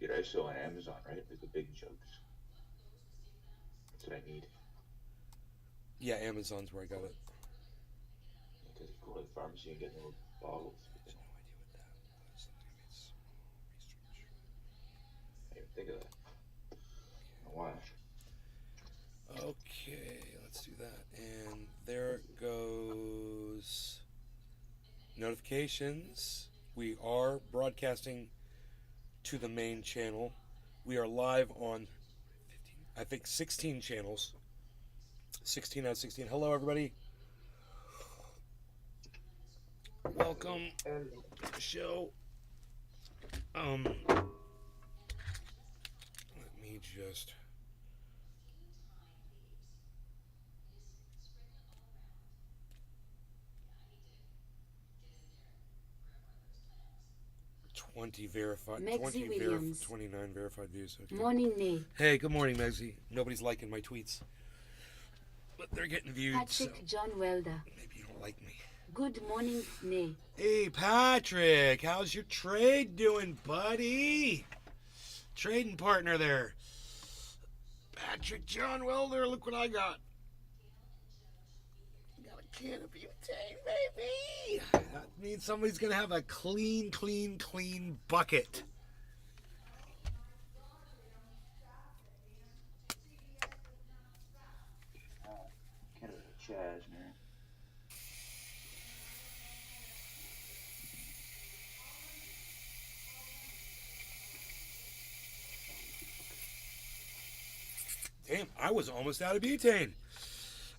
Get ISO on Amazon, right? Like the big jugs. That's what I need. Yeah, Amazon's where I got it. Because you go to the pharmacy and get little bottles. I have no idea what that was. Something I made small restructure. I didn't even think of that. Why? Okay, let's do that. And there goes notifications. We are broadcasting to the main channel. We are live on, I think, 16 channels. 16 out of 16. Hello, everybody. Welcome to the show. Let me just. Megzy Williams. 29 verified views. Okay. Morning, Nay. Hey, good morning, Megzy. Nobody's liking my tweets, but they're getting viewed. Patrick so John Welder. maybe you don't like me. Good morning, Nay. Hey, Patrick, how's your trade doing, buddy? Trading partner there. Patrick John Welder, look what I got. Got a can of butane, baby. That means somebody's going to have a clean bucket. Canada Chaz, man. Damn, I was almost out of butane.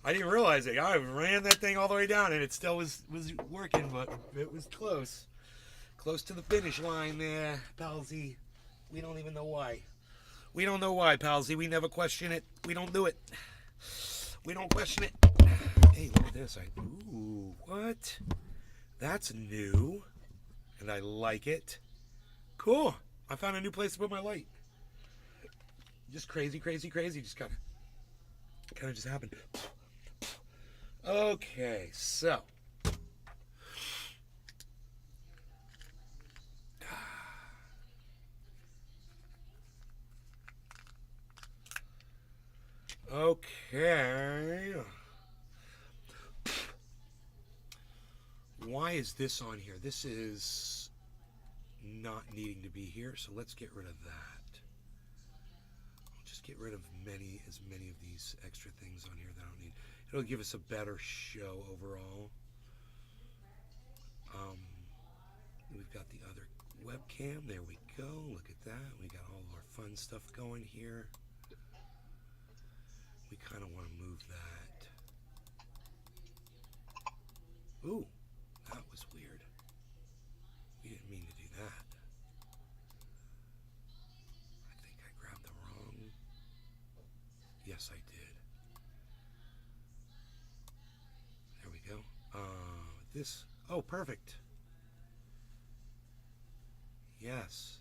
I didn't realize it. I ran that thing all the way down, and it still was working, but it was close. Close to the finish line there, Palsy. We don't even know why. We don't know why, Palsy. We never question it. We don't do it. We don't question it. Hey, look at this. Ooh, what? That's new, and I like it. Cool. I found a new place to put my light. Just crazy. Just kind of just happened. Okay, so okay. Why is this on here? This is not needing to be here, so let's get rid of that. I'll just get rid of as many of these extra things on here that I don't need. It'll give us a better show overall. We've got the other webcam. There we go. Look at that. We got all of our fun stuff going here. We kind of want to move that. Ooh, that was weird. We didn't mean to do that. I think I grabbed the wrong. Yes, I did. There we go. This. Oh, perfect. Yes.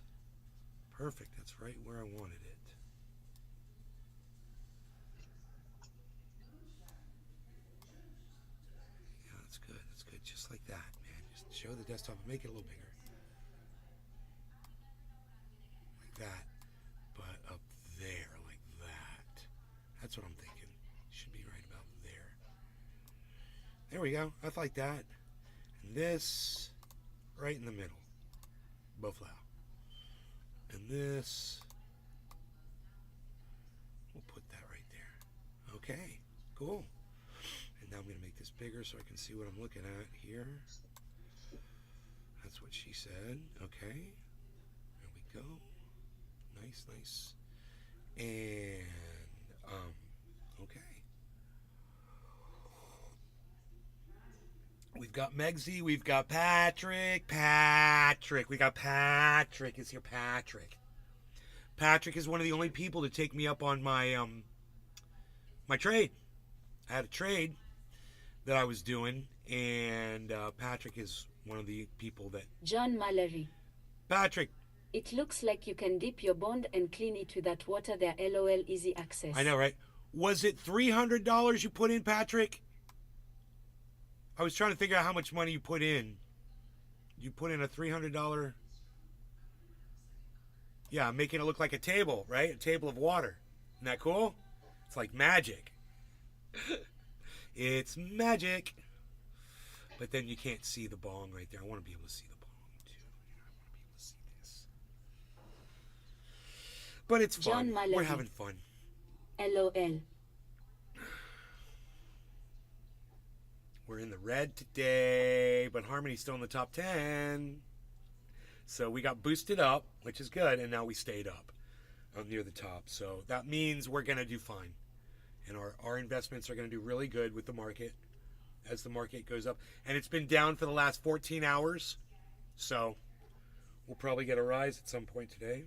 Perfect. That's right where I wanted it. Yeah, that's good. That's good. Just like that, man. Just show the desktop and make it a little bigger. Like that. But up there, like that. That's what I'm thinking. Should be right about there. There we go. I like that. And this right in the middle. Both loud. And this, we'll put that right there. Okay, cool. And now I'm going to make this bigger so I can see what I'm looking at here. That's what she said. Okay, there we go. Nice. And, okay. We've got Megzy, we've got Patrick. We got Patrick is here. Patrick is one of the only people to take me up on my my trade. I had a trade that I was doing, and Patrick is one of the people that. John Mallory. Patrick. It looks like you can dip your bond and clean it with that water there. LOL, easy access. I know, right? Was it $300 you put in, Patrick? I was trying to figure out how much money you put in. You put in a $300. Yeah, I'm making it look like a table, right? A table of water. Isn't that cool? It's like magic. It's magic. But then you can't see the bong right there. I want to be able to see the bong too. I want to be able to see this. But it's fun. John Mallory. We're having fun. LOL. We're in the red today, but Harmony's still in the top 10. So we got boosted up, which is good, and now we stayed up near the top. So that means we're going to do fine. And our investments are going to do really good with the market as the market goes up. And it's been down for the last 14 hours. So we'll probably get a rise at some point today.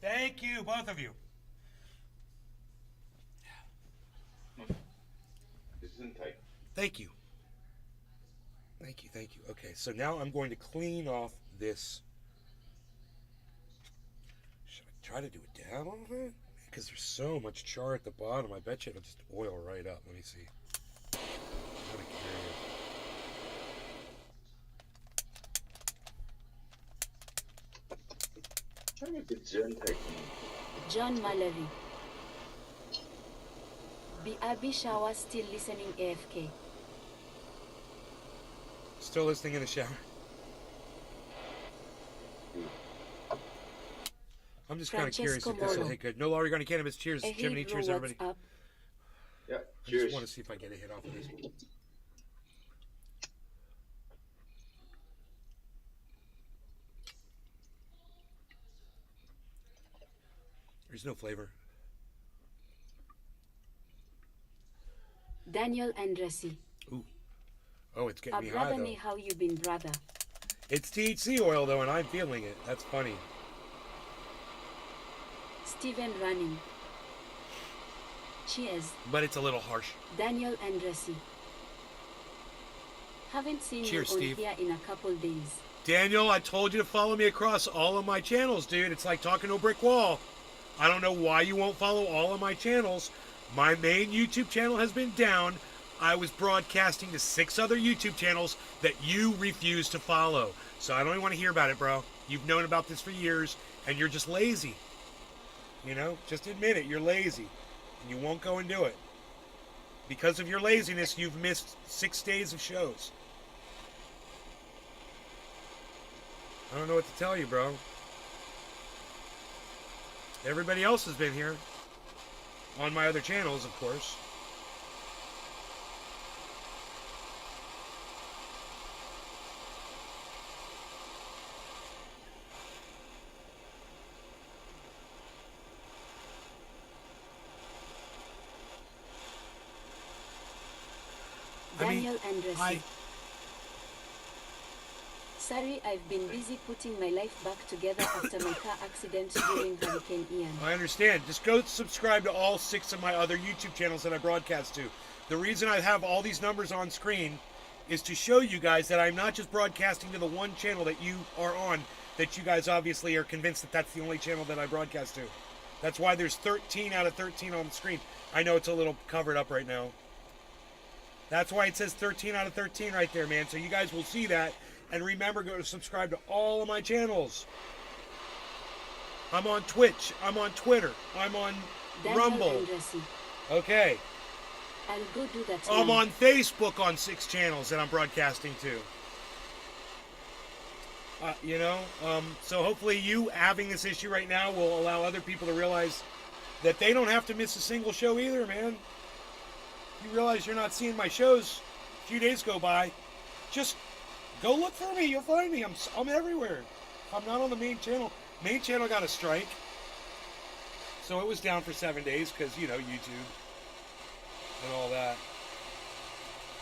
Thank you, both of you. This isn't tight. Thank you. Thank you, thank you. Okay, so now I'm going to clean off this. Should I try to do it down a little bit? Because there's so much char at the bottom. I bet you it'll just oil right up. Let me see. I'm kind of curious. Try to get the Desantis. John Mallory. Abby Shower still listening AFK. Still listening in the shower. I'm just kind of curious if this will hit good. No longer going to cannabis. Cheers, Jiminy. Cheers, everybody. Up? Yeah, I cheers. just want to see if I get a hit off of this. There's no flavor. Daniel Andresi. Ooh. Oh, it's getting me high, Brother though. me, how you been, brother? It's THC oil, though, and I'm feeling it. That's funny. Steven Running. Cheers. But it's a little harsh. Daniel Andresi. Haven't seen Cheers, you on Steve. here in a couple days. Daniel, I told you to follow me across all of my channels, dude. It's like talking to a brick wall. I don't know why you won't follow all of my channels. My main YouTube channel has been down. I was broadcasting to 6 other YouTube channels that you refuse to follow. So I don't even want to hear about it, bro. You've known about this for years, and you're just lazy. You know, just admit it. You're lazy, and you won't go and do it. Because of your laziness, you've missed 6 days of shows. I don't know what to tell you, bro. Everybody else has been here. On my other channels, of course. Daniel Andresi. I Sorry, I've been busy putting my life back together after my car accident during Hurricane Ian. I understand. Just go subscribe to all 6 of my other YouTube channels that I broadcast to. The reason I have all these numbers on screen is to show you guys that I'm not just broadcasting to the one channel that you are on, that you guys obviously are convinced that that's the only channel that I broadcast to. That's why there's 13 out of 13 on the screen. I know it's a little covered up right now. That's why it says 13 out of 13 right there, man. So you guys will see that. And remember, go to subscribe to all of my channels. I'm on Twitch. I'm on Twitter. I'm on Daniel Rumble. Andresi. Okay. I'll go do that I'm now. on Facebook on 6 channels that I'm broadcasting to. So hopefully you having this issue right now will allow other people to realize that they don't have to miss a single show either, man. You realize you're not seeing my shows, a few days go by, just go look for me. You'll find me. I'm everywhere. I'm not on the main channel. Main channel got a strike, so it was down for 7 days because, YouTube and all that.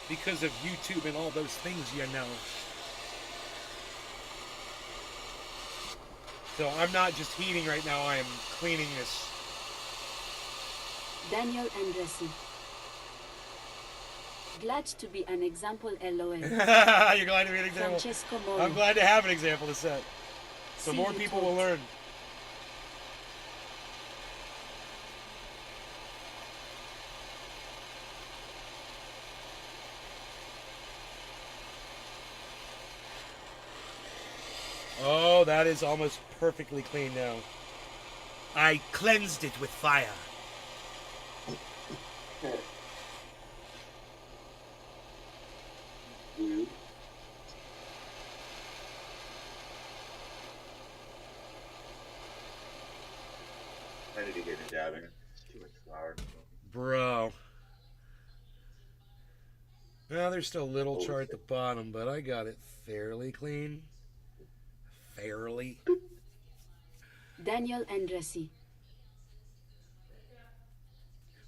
Because of YouTube and all those things, So I'm not just heating right now. I am cleaning this. Daniel Andresi. Glad to be an example, LOL. You're glad to be an example. Francesco Mori. I'm glad to have an example to set. So See more you people too. will learn. Oh, that is almost perfectly clean now. I cleansed it with fire. Blue. I need to get a dab in. It's too much flour. Bro. Well, there's still a little Oh, char at the bottom, but I got it fairly clean. Fairly. Daniel Andresi.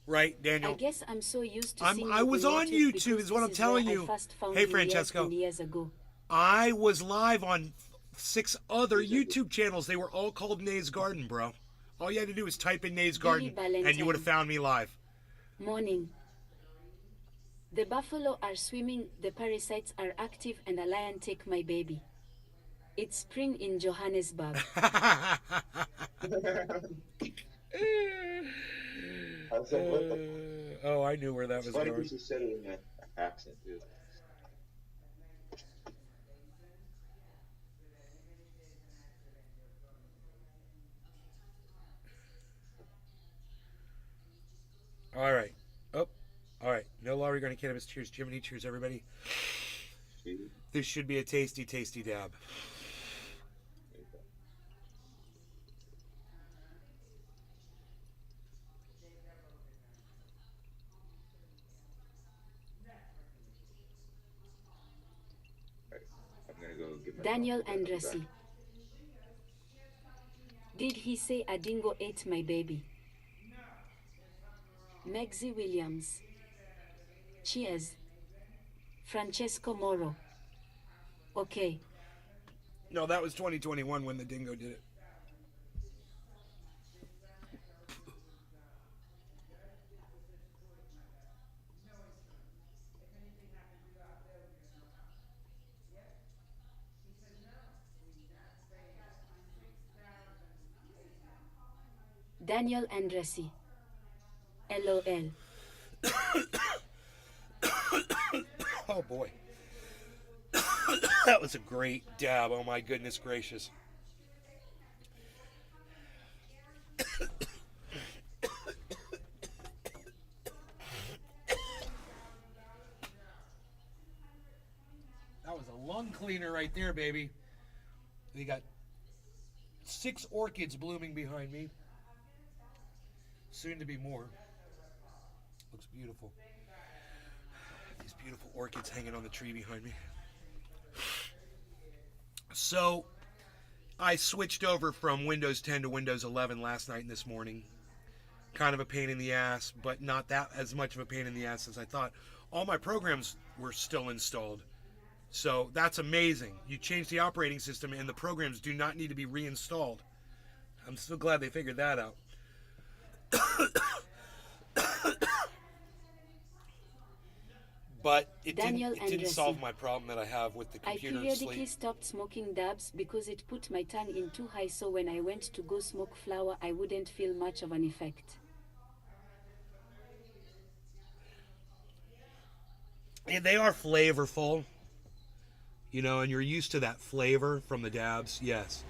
Right, I Daniel. guess I'm so used to I'm- seeing I you was on on YouTube YouTube, is what because I'm this telling where you. I first found Hey, you Francesco. years ago. I was live on 6 other YouTube channels. They were all called Nay's Garden, bro. All you had to do was type in Nay's Billy Garden, and you would have found me live. Morning. The buffalo are swimming, the parasites are active, and a lion take my baby. It's spring in Johannesburg. Oh, I knew where that was It's funny going. because you said it in that accent, dude. All right. Oh, all right. No law regarding cannabis. Cheers, Jiminy. Cheers, everybody. See? This should be a tasty, tasty dab. There you go. Right. I'm gonna go get my Daniel coffee. I'll be back. Andresi. Did he say a dingo ate my baby? Megzi Williams. Cheers. Francesco Moro. Okay. No, that was 2021 when the dingo did it. Daniel Andresi. LOL. Oh, boy. That was a great dab. Oh, my goodness gracious. That was a lung cleaner right there, baby. We got 6 orchids blooming behind me. Soon to be more. Looks beautiful. These beautiful orchids hanging on the tree behind me. So, I switched over from Windows 10 to Windows 11 last night and this morning. Kind of a pain in the ass, but not that as much of a pain in the ass as I thought. All my programs were still installed. So that's amazing. You change the operating system and the programs do not need to be reinstalled. I'm so glad they figured that out. But it didn't solve my problem that I have with the I computer periodically sleep. stopped smoking dabs because it put my tongue in too high, so when I went to go smoke flower I wouldn't feel much of an effect. And they are flavorful, you know, and you're used to that flavor from the dabs, yes.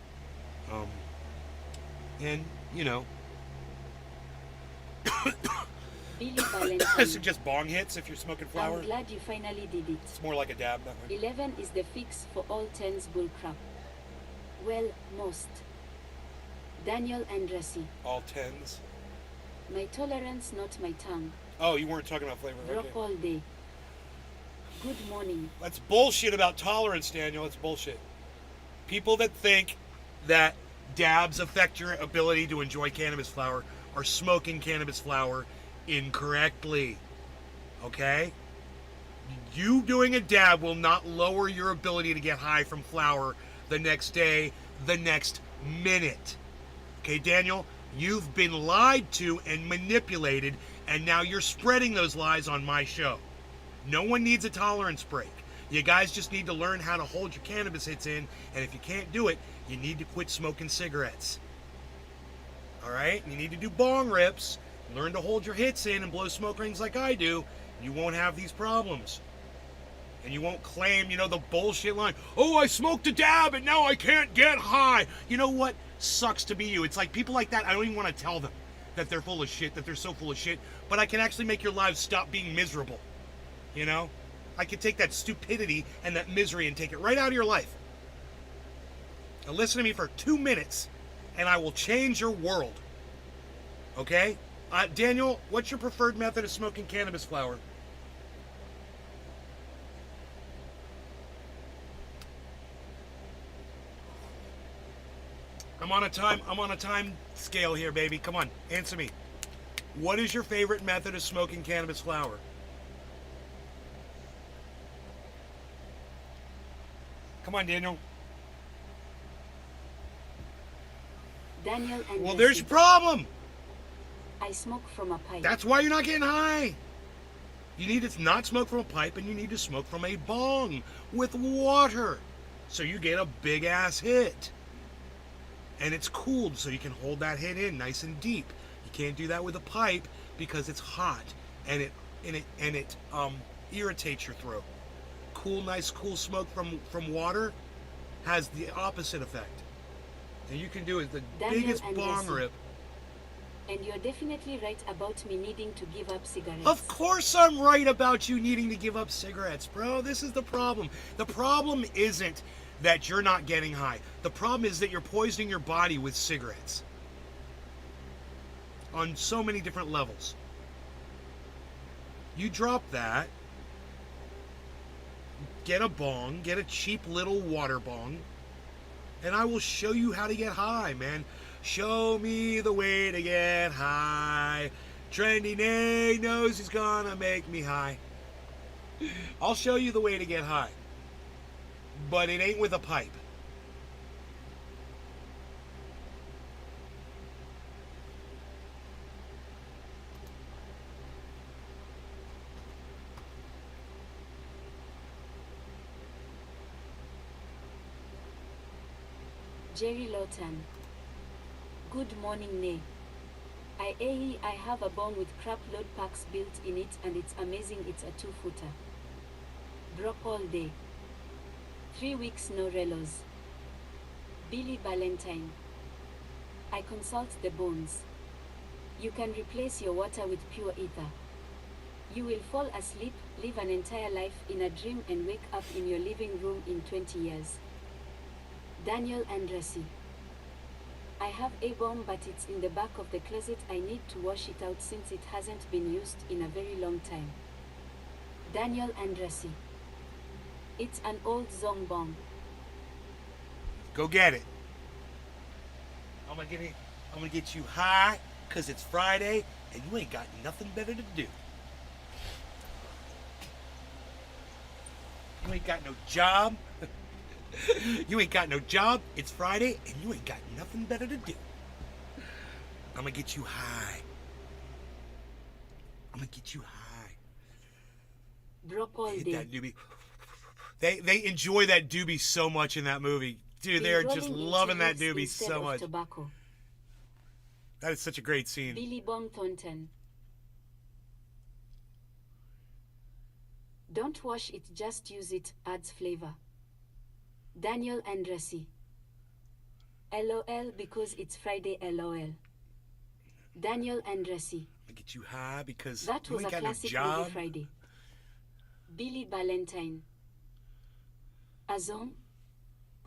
And, you know, Billy I Valentine. suggest bong hits if you're smoking flower. I'm glad you finally did it. It's more like a dab that way. 11 is the fix for all 10's bullcrap. Well, most. Daniel Andresi. All 10s. My tolerance, not my tongue. Oh, you weren't talking about flavor. Drop Okay. all day. Good morning. That's bullshit about tolerance, Daniel. It's bullshit. People that think that dabs affect your ability to enjoy cannabis flower are smoking cannabis flower incorrectly. Okay? You doing a dab will not lower your ability to get high from flower the next day, the next minute. Okay, Daniel? You've been lied to and manipulated, and now you're spreading those lies on my show. No one needs a tolerance break. You guys just need to learn how to hold your cannabis hits in, and if you can't do it, you need to quit smoking cigarettes. Alright? You need to do bong rips, learn to hold your hits in and blow smoke rings like I do. You won't have these problems. And you won't claim, the bullshit line, oh, I smoked a dab and now I can't get high. You know what? Sucks to be you. It's like people like that, I don't even want to tell them that they're full of shit, that they're so full of shit, but I can actually make your lives stop being miserable. I can take that stupidity and that misery and take it right out of your life. Now listen to me for 2 minutes and I will change your world. Okay? Daniel, what's your preferred method of smoking cannabis flower? I'm on a time scale here, baby. Come on, answer me. What is your favorite method of smoking cannabis flower? Come on, Daniel. Daniel and Well, there's your problem. I smoke from a pipe. That's why you're not getting high. You need to not smoke from a pipe, and you need to smoke from a bong with water, so you get a big ass hit. And it's cooled, so you can hold that hit in nice and deep. You can't do that with a pipe because it's hot and it irritates your throat. Nice cool smoke from water has the opposite effect. And you can do it the Daniel biggest and bong Jesse. rip. And you're definitely right about me needing to give up cigarettes. Of course I'm right about you needing to give up cigarettes, bro. This is the problem. The problem isn't that you're not getting high. The problem is that you're poisoning your body with cigarettes. On so many different levels. You drop that. Get a bong. Get a cheap little water bong. And I will show you how to get high, man. Show me the way to get high. Trendy Nate knows he's gonna make me high. I'll show you the way to get high. But it ain't with a pipe. Jerry Lawton. Good morning, Nay. I have a bong with crap load packs built in it and it's amazing. It's a 2-footer. Broke all day. 3 weeks no relos. Billy Valentine. I consult the bones. You can replace your water with pure ether. You will fall asleep, live an entire life in a dream and wake up in your living room in 20 years. Daniel Andresi. I have a bomb but it's in the back of the closet. I need to wash it out since it hasn't been used in a very long time. Daniel Andresi. It's an old Zong bomb. Go get it. I'm gonna get you high because it's Friday and you ain't got nothing better to do. You ain't got no job. You ain't got no job. It's Friday and you ain't got nothing better to do. I'm gonna get you high. I'm gonna get you high. Broke all Hit day. that doobie. They enjoy that doobie so much in that movie. Dude, they're just loving that doobie so much. Tobacco. That is such a great scene. Billy Bong Thornton. Don't wash it, just use it, adds flavor. Daniel Andresi. LOL because it's Friday, LOL. Daniel Andresi. I get you high because That you was ain't a got no classic job. movie Friday. Billy Valentine. Azong.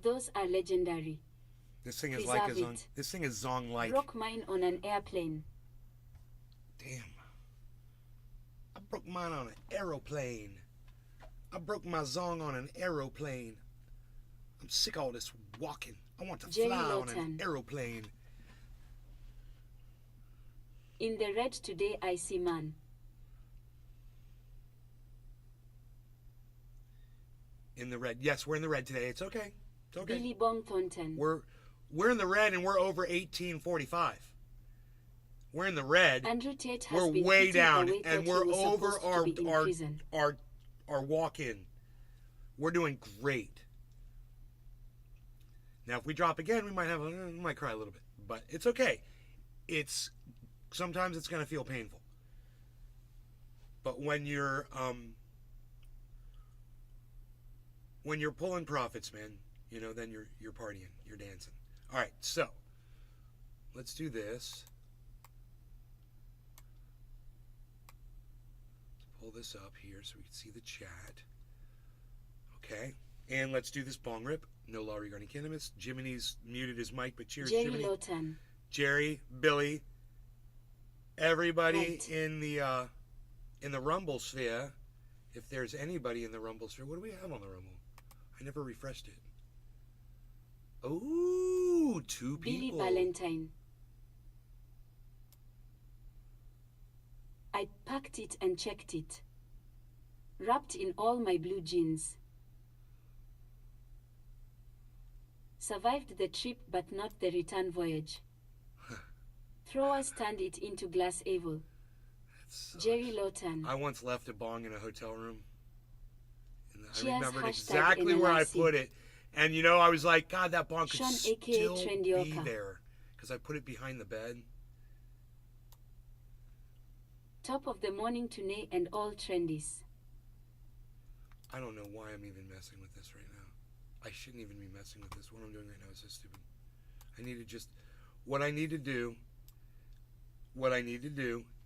Those are legendary. This thing is like a Preserve zong. it. This thing is zong like. Broke mine on an airplane. Damn. I broke mine on an aeroplane. I broke my zong on an aeroplane. I'm sick of all this walking. I want to Jerry fly on an Lawton. aeroplane. In the red today I see man. In the red. Yes, we're in the red today. It's okay. It's okay. Billy Bong Thornton. We're in the red and we're over 1845. We're in the red. Andrew Tate has We're been way putting down away and thought we're he was over supposed to be in prison. our walk in. We're doing great. Now if we drop again, we might cry a little bit, but it's okay. Sometimes it's going to feel painful. But when you're when you're pulling profits, man, you know, then you're partying, you're dancing. All right, so let's do this. Let's pull this up here so we can see the chat. Okay, and let's do this bong rip. No law regarding cannabis. Jiminy's muted his mic, but cheers, Jerry Jiminy. Lawton. Jerry, Billy, everybody Right. in the Rumble sphere. If there's anybody in the Rumble sphere, what do we have on the Rumble? I never refreshed it. Oh, 2 Billy people. Valentine. I packed it and checked it. Wrapped in all my blue jeans. Survived the trip but not the return voyage. Throwers turned it into glass evil. Jerry Lawton. I once left a bong in a hotel room. And I Cheers, remembered hashtag exactly where I NNIC. put it. And, you know, I was like, God, that bong could Sean, aka still Trendy be Oka. there. Because I put it behind the bed. Top of the morning to Nay and all trendies. I don't know why I'm even messing with this right now. I shouldn't even be messing with this. What I'm doing right now is so stupid. I need to just... What I need to do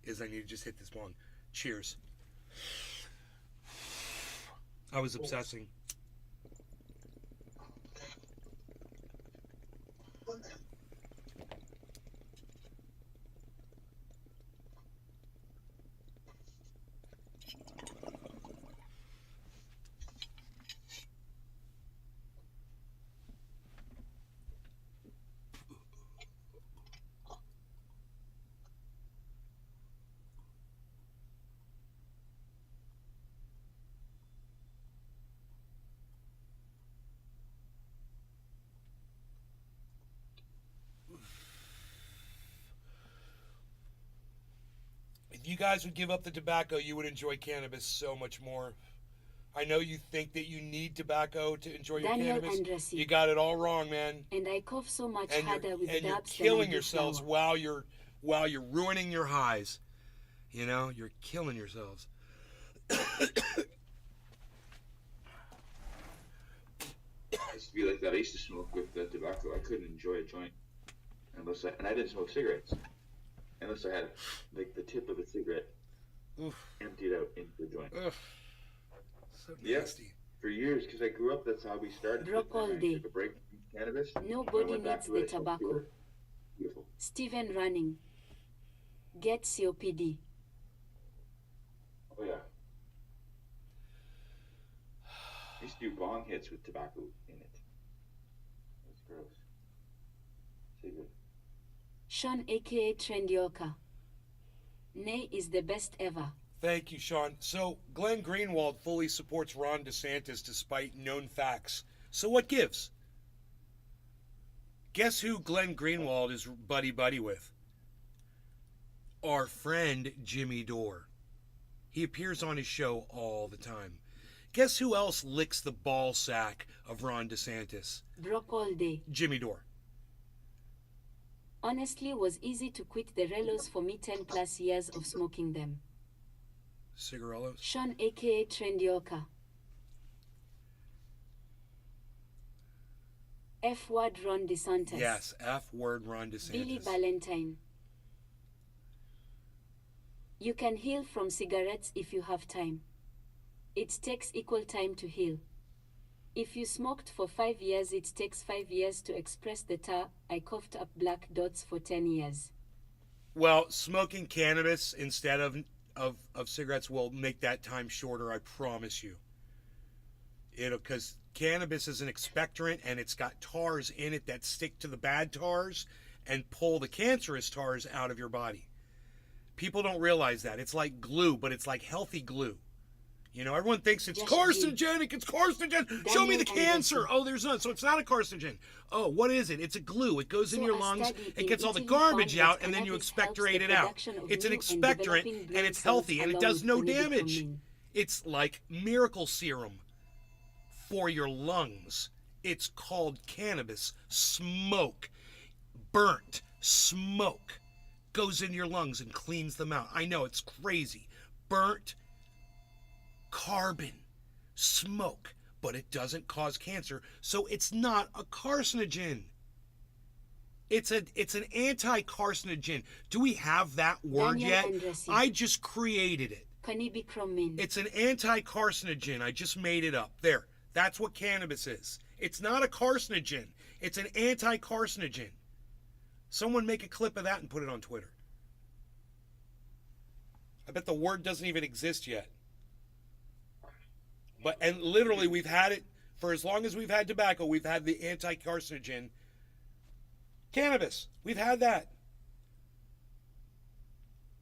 is I need to just hit this bong. Cheers. I was obsessing. If you guys would give up the tobacco, you would enjoy cannabis so much more. I know you think that you need tobacco to enjoy your Daniel cannabis. Andresi. You got it all wrong, man. And I cough so much And harder with you're dabs killing than I do yourselves flour. while you're ruining your highs. You know, you're killing yourselves. I used to be like that. I used to smoke with tobacco. I couldn't enjoy a joint and I didn't smoke cigarettes unless I had like the tip of a cigarette Oof. emptied out into the joint. Ugh. So Yeah. nasty. For years, because I grew up, that's how we started. Drop But then all I day. took a break from cannabis. Nobody I went back needs to the it. I smoked tobacco. cigarettes. Beautiful. Stephen Running. Get COPD. Oh yeah. I used to do bong hits with tobacco in it. That's gross. Cigarette. Sean aka Trendioka. Nay is the best ever. Thank you, Sean. So, Glen Greenwald fully supports Ron DeSantis despite known facts. So what gives? Guess who Glen Greenwald is buddy-buddy with? Our friend Jimmy Dore. He appears on his show all the time. Guess who else licks the ball sack of Ron DeSantis? Broke all day. Jimmy Dore. Honestly, was easy to quit the relos for me 10 plus years of smoking them. Cigarillos. Sean aka Trendioka. F word Ron DeSantis. Yes, F word Ron DeSantis. Billy Valentine. You can heal from cigarettes if you have time. It takes equal time to heal. If you smoked for 5 years, it takes 5 years to express the tar. I coughed up black dots for 10 years. Well, smoking cannabis instead of cigarettes will make that time shorter, I promise you. Because cannabis is an expectorant and it's got tars in it that stick to the bad tars and pull the cancerous tars out of your body. People don't realize that. It's like glue, but it's like healthy glue. You know, everyone thinks it's carcinogenic. It's carcinogenic. Show me the cancer. Oh, there's none. So it's not a carcinogen. Oh, what is it? It's a glue. It goes in your lungs. It gets all the garbage out, and then you expectorate it out. It's an expectorant, and it's healthy, and it does no damage. It's like miracle serum for your lungs. It's called cannabis smoke. Burnt smoke goes in your lungs and cleans them out. I know, it's crazy. Burnt carbon smoke but it doesn't cause cancer, so it's not a carcinogen. It's an anti-carcinogen. Do we have that word Daniel yet? Andresi. I just created it. Cannabicromin. It's an anti-carcinogen. I just made it up. There. That's what cannabis is. It's not a carcinogen. It's an anti-carcinogen. Someone make a clip of that and put it on Twitter. I bet the word doesn't even exist yet. And literally we've had it for as long as we've had tobacco. We've had the anti-carcinogen cannabis. We've had that.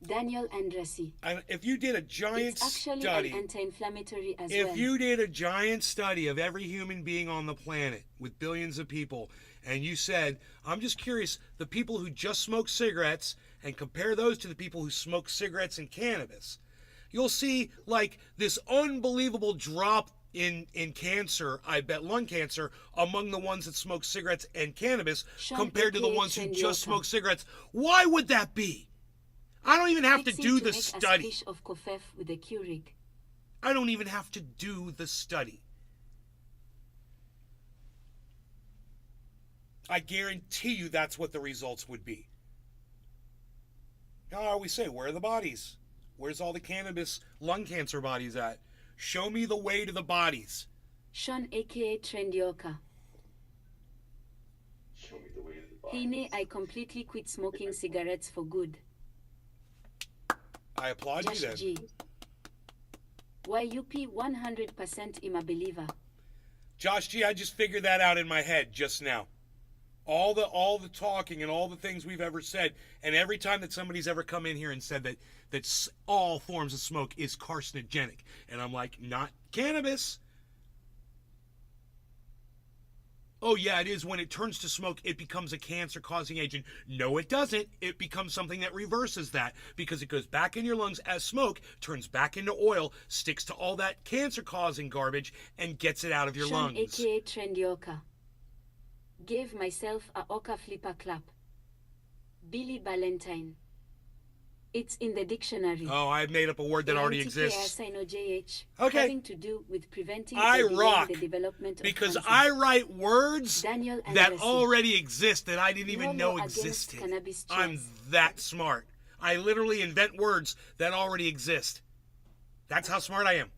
Daniel Andresi. And if you did a giant It's actually study, an anti-inflammatory as well. if you did a giant study of every human being on the planet with billions of people, and you said, I'm just curious, the people who just smoke cigarettes, and compare those to the people who smoke cigarettes and cannabis, you'll see like this unbelievable drop in cancer, I bet lung cancer, among the ones that smoke cigarettes and cannabis compared to the ones who just smoke cigarettes. Why would that be? I don't even have to do the study. Of khuck with a Keurig. I don't even have to do the study. I guarantee you that's what the results would be. Now, we say, where are the bodies? Where's all the cannabis lung cancer bodies at? Show me the way to the bodies. Sean aka Trendioka. Show me the way to the bodies. Hine, I completely quit smoking cigarettes for good. I applaud you then. G. YUP 100% I'm a believer. Josh G, I just figured that out in my head just now. All the talking and all the things we've ever said, and every time that somebody's ever come in here and said that all forms of smoke is carcinogenic, and I'm like, not cannabis. Oh yeah, it is. When it turns to smoke, it becomes a cancer-causing agent. No, it doesn't. It becomes something that reverses that, because it goes back in your lungs as smoke, turns back into oil, sticks to all that cancer-causing garbage, and gets it out of your Sean lungs. aka Trendioka. Gave myself a Oka flipper clap. Billy Valentine. It's in the dictionary. Oh, I made up a word that already exists. Okay. Having to do with preventing I rock the development of because cancer. I write words Daniel that Andresi. already exist that I didn't even No know law against existed. cannabis I'm chairs. that smart. I literally invent words that already exist. That's how smart I am.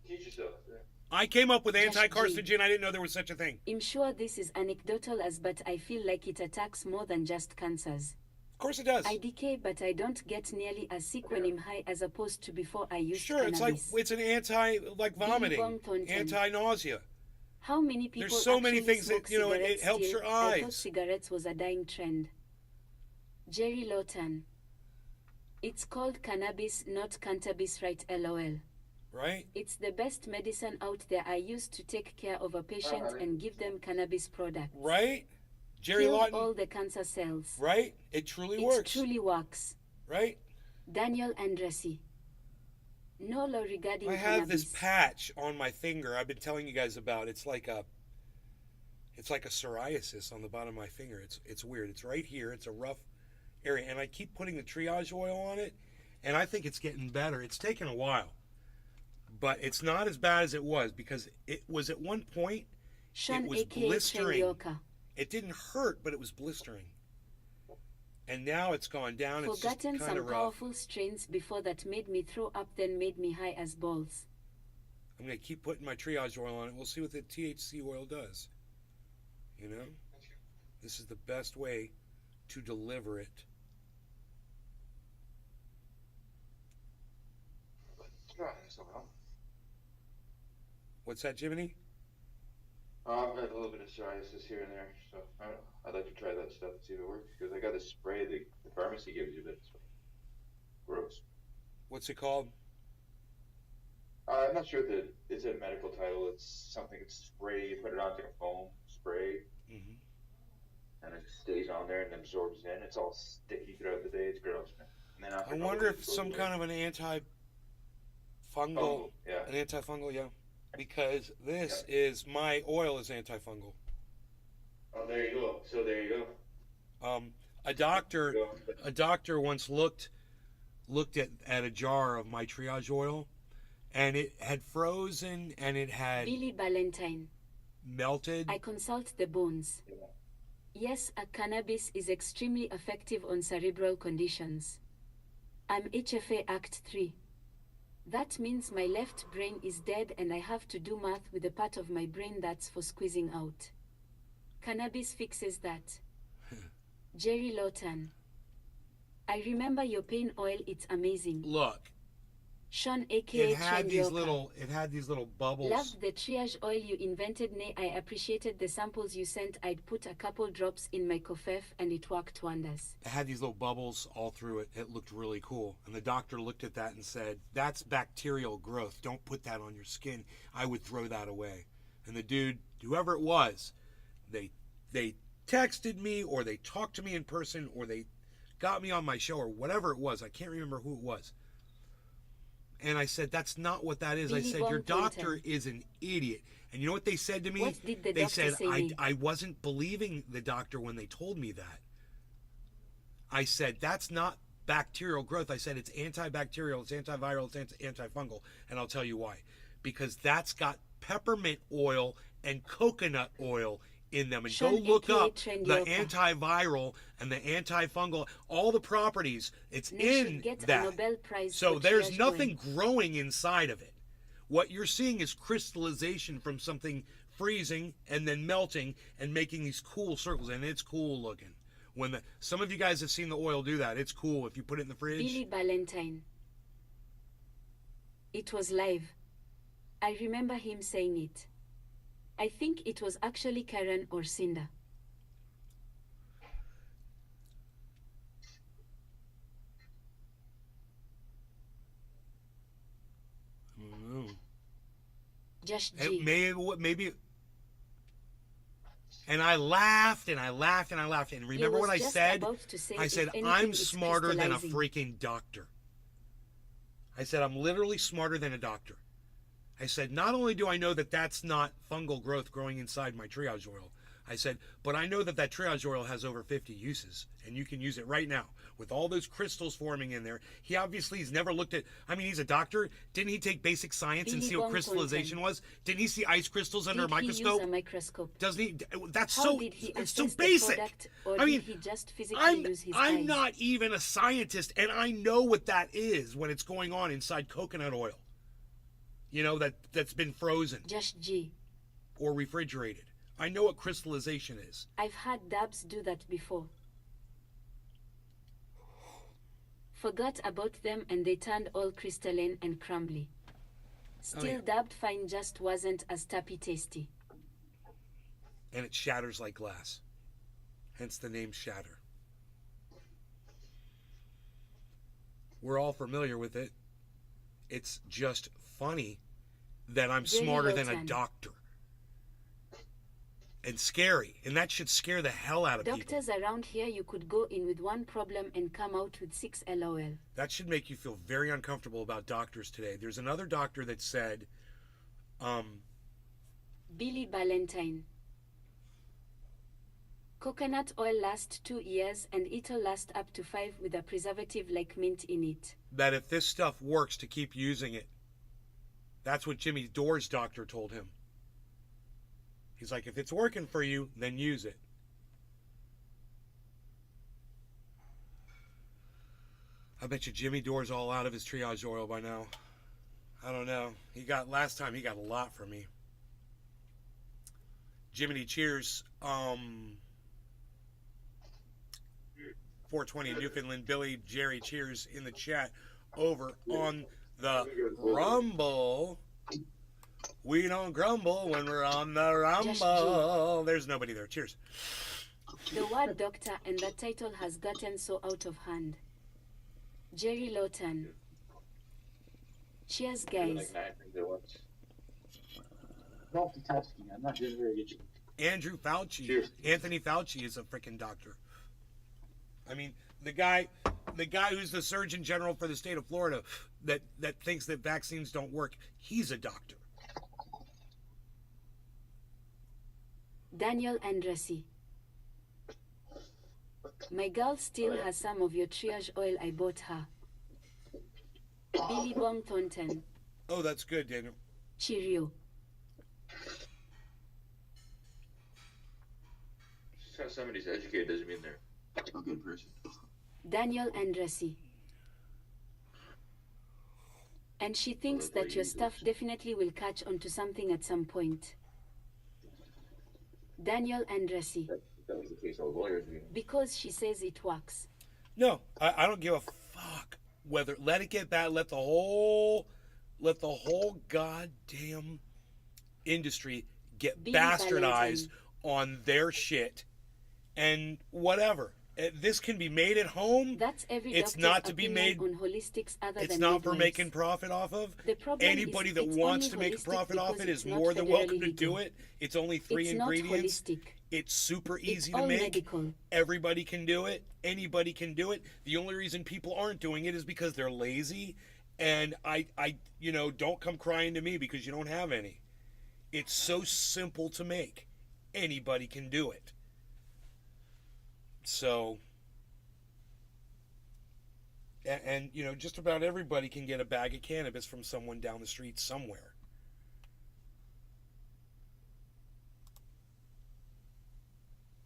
Teach yourself. Yeah. I came up with Josh anti-carcinogen. I didn't know there was such a thing. I'm sure this is anecdotal but I feel like it attacks more than just cancers. Of course it does. I decay, but I don't get nearly as sick when I'm high as opposed to before I used Sure, cannabis. it's an vomiting, anti-nausea. How many people There's so many actually things that, smoke it cigarettes helps still? your I thought eyes. cigarettes was a dying trend. Jerry Lawton. It's called cannabis, not cantabis, right? LOL. Right? It's the best medicine out there. I used to take care of a patient and give them cannabis product. Right? Jerry Killed Lawton. all the cancer cells. Right? It truly It works. truly works. Right? Daniel Andresi. No law regarding I cannabis. have this patch on my finger I've been telling you guys about. It's like a psoriasis on the bottom of my finger. It's weird. It's right here. It's a rough area, and I keep putting the triage oil on it, and I think it's getting better. It's taken a while, but it's not as bad as it was, because it was at one point Sean it was aka blistering. Trendioka. It didn't hurt, but it was blistering. And now it's gone down. It's just Forgotten kind some of rough. powerful strains before that made me throw up, then made me high as balls. I'm going to keep putting my triage oil on it. We'll see what the THC oil does. You know? This is the best way to deliver it. What's that, Jiminy? I've got a little bit of psoriasis here and there, so I'd like to try that stuff and see if it works, because I got this spray the pharmacy gives you that's gross. What's it called? I'm not sure that it's a medical title. It's something, it's spray, you put it on like a foam spray, and it stays on there and absorbs in. It's all sticky throughout the day. It's gross, man. And then after I wonder if some kind of an antifungal, yeah. an antifungal, yeah. Because this is, my oil is antifungal. Oh, there you go. So there you go. A doctor once looked at a jar of my triage oil, and it had frozen and it had Billy Valentine. melted. I consult the bones. Yes, a cannabis is extremely effective on cerebral conditions. I'm HFA Act 3. That means my left brain is dead and I have to do math with the part of my brain that's for squeezing out. Cannabis fixes that. Jerry Lawton. I remember your pain oil, it's amazing. Look, Sean aka it had Chendioka. these little bubbles. Loved the triage oil you invented. Nay, I appreciated the samples you sent. I'd put a couple drops in my khuck and it worked wonders. It had these little bubbles all through it. It looked really cool. And the doctor looked at that and said, that's bacterial growth. Don't put that on your skin. I would throw that away. And the dude, whoever it was, they texted me or they talked to me in person or they got me on my show or whatever it was. I can't remember who it was. And I said, that's not what that is. I said, your doctor is an idiot. And you know what they said to me? What did the they doctor said, say? I wasn't believing the doctor when they told me that. I said, that's not bacterial growth. I said, it's antibacterial, it's antiviral, it's antifungal. And I'll tell you why. Because that's got peppermint oil and coconut oil in them. And Sean go look aka up the Chendioka. antiviral and the antifungal, all the properties. It's They should in get a that. Nobel Prize So for there's triage nothing oil. growing inside of it. What you're seeing is crystallization from something freezing and then melting and making these cool circles, and it's cool looking. When some of you guys have seen the oil do that, it's cool if you put it in the fridge. Billy Valentine. It was live. I remember him saying it. I think it was actually Karen or Cinda. I don't know. Just G. Maybe. And I laughed and I laughed and I laughed. And remember what I said? I said, I'm smarter than a freaking doctor. I said, I'm literally smarter than a doctor. I said, not only do I know that that's not fungal growth growing inside my triage oil, I said, but I know that that triage oil has over 50 uses, and you can use it right now with all those crystals forming in there. He obviously has never looked at, I mean, he's a doctor. Didn't he take basic science and see what crystallization was? Didn't he see ice crystals under a microscope? Use a microscope? Doesn't he? That's How so, did he it's so assess the basic. product, or I mean, did he just physically use his I'm eyes? not even a scientist, and I know what that is when it's going on inside coconut oil. You know, that's been frozen Just G. or refrigerated. I know what crystallization is. I've had dabs do that before. Forgot about them and they turned all crystalline and crumbly. Still, yeah. dabbed fine just wasn't as tappy tasty. And it shatters like glass. Hence the name Shatter. We're all familiar with it. It's just funny that I'm Very smarter low than a 10. doctor. And scary. And that should scare the hell out of people. Doctors around here, you could go in with one problem and come out with 6 LOL. That should make you feel very uncomfortable about doctors today. There's another doctor that said, Billy Valentine. Coconut oil lasts 2 years and it'll last up to 5 with a preservative like mint in it. that if this stuff works, to keep using it. That's what Jimmy Dore's doctor told him. He's like, if it's working for you, then use it. I bet you Jimmy Dore's all out of his triage oil by now. I don't know. Last time he got a lot from me. Jiminy cheers. 420 Newfoundland Billy Jerry cheers in the chat over on the Rumble. We don't grumble when we're on the Rumble. There's nobody there. Cheers. The word doctor and that title has gotten so out of hand. Jerry Lawton. Cheers, guys. Multitasking. I'm not doing very good. Andrew Fauci. Cheers. Anthony Fauci is a freaking doctor. I mean, the guy who's the Surgeon General for the state of Florida that thinks that vaccines don't work, he's a doctor. Daniel Andrassy. My girl still has some of your triage oil I bought her. Billy Bong Thornton. Oh, that's good, Daniel. Cheerio. Just because somebody's educated doesn't mean they're a good person. Daniel Andresi. And she thinks that your stuff definitely will catch onto something at some point. Daniel Andresi. That was the case all lawyers mean. Because she says it works. No, I don't give a fuck whether. Let it get bad. Let the whole goddamn industry get Billy bastardized Valentine. on their shit, and whatever. This can be made at home. That's every It's doctor's not to be opinion made. on holistics other It's than not for midwives. making profit off of. The problem Anybody is that it's wants only to make a holistic profit off because it is it's not more than federally welcome to legal. do it. It's only 3 It's ingredients. not holistic. It's super It's easy to all make. medical. Everybody can do it. Anybody can do it. The only reason people aren't doing it is because they're lazy. And I don't come crying to me because you don't have any. It's so simple to make. Anybody can do it. So, and just about everybody can get a bag of cannabis from someone down the street somewhere.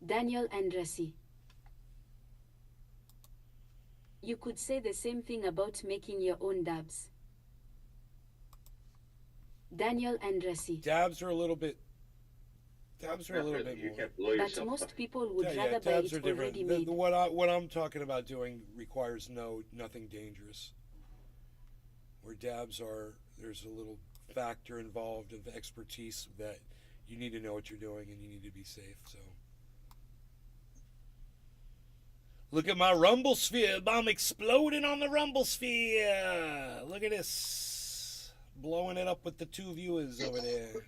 Daniel Andresi. You could say the same thing about making your own dabs. Daniel Andresi. Dabs are a little bit You more. can't blow But yourself most up. people would Yeah, rather buy dabs it are different. already made. What I'm talking about doing requires nothing dangerous. Where dabs are, there's a little factor involved of expertise that you need to know what you're doing and you need to be safe. So, look at my rumble sphere. I'm exploding on the rumble sphere. Look at this, blowing it up with the 2 viewers over there.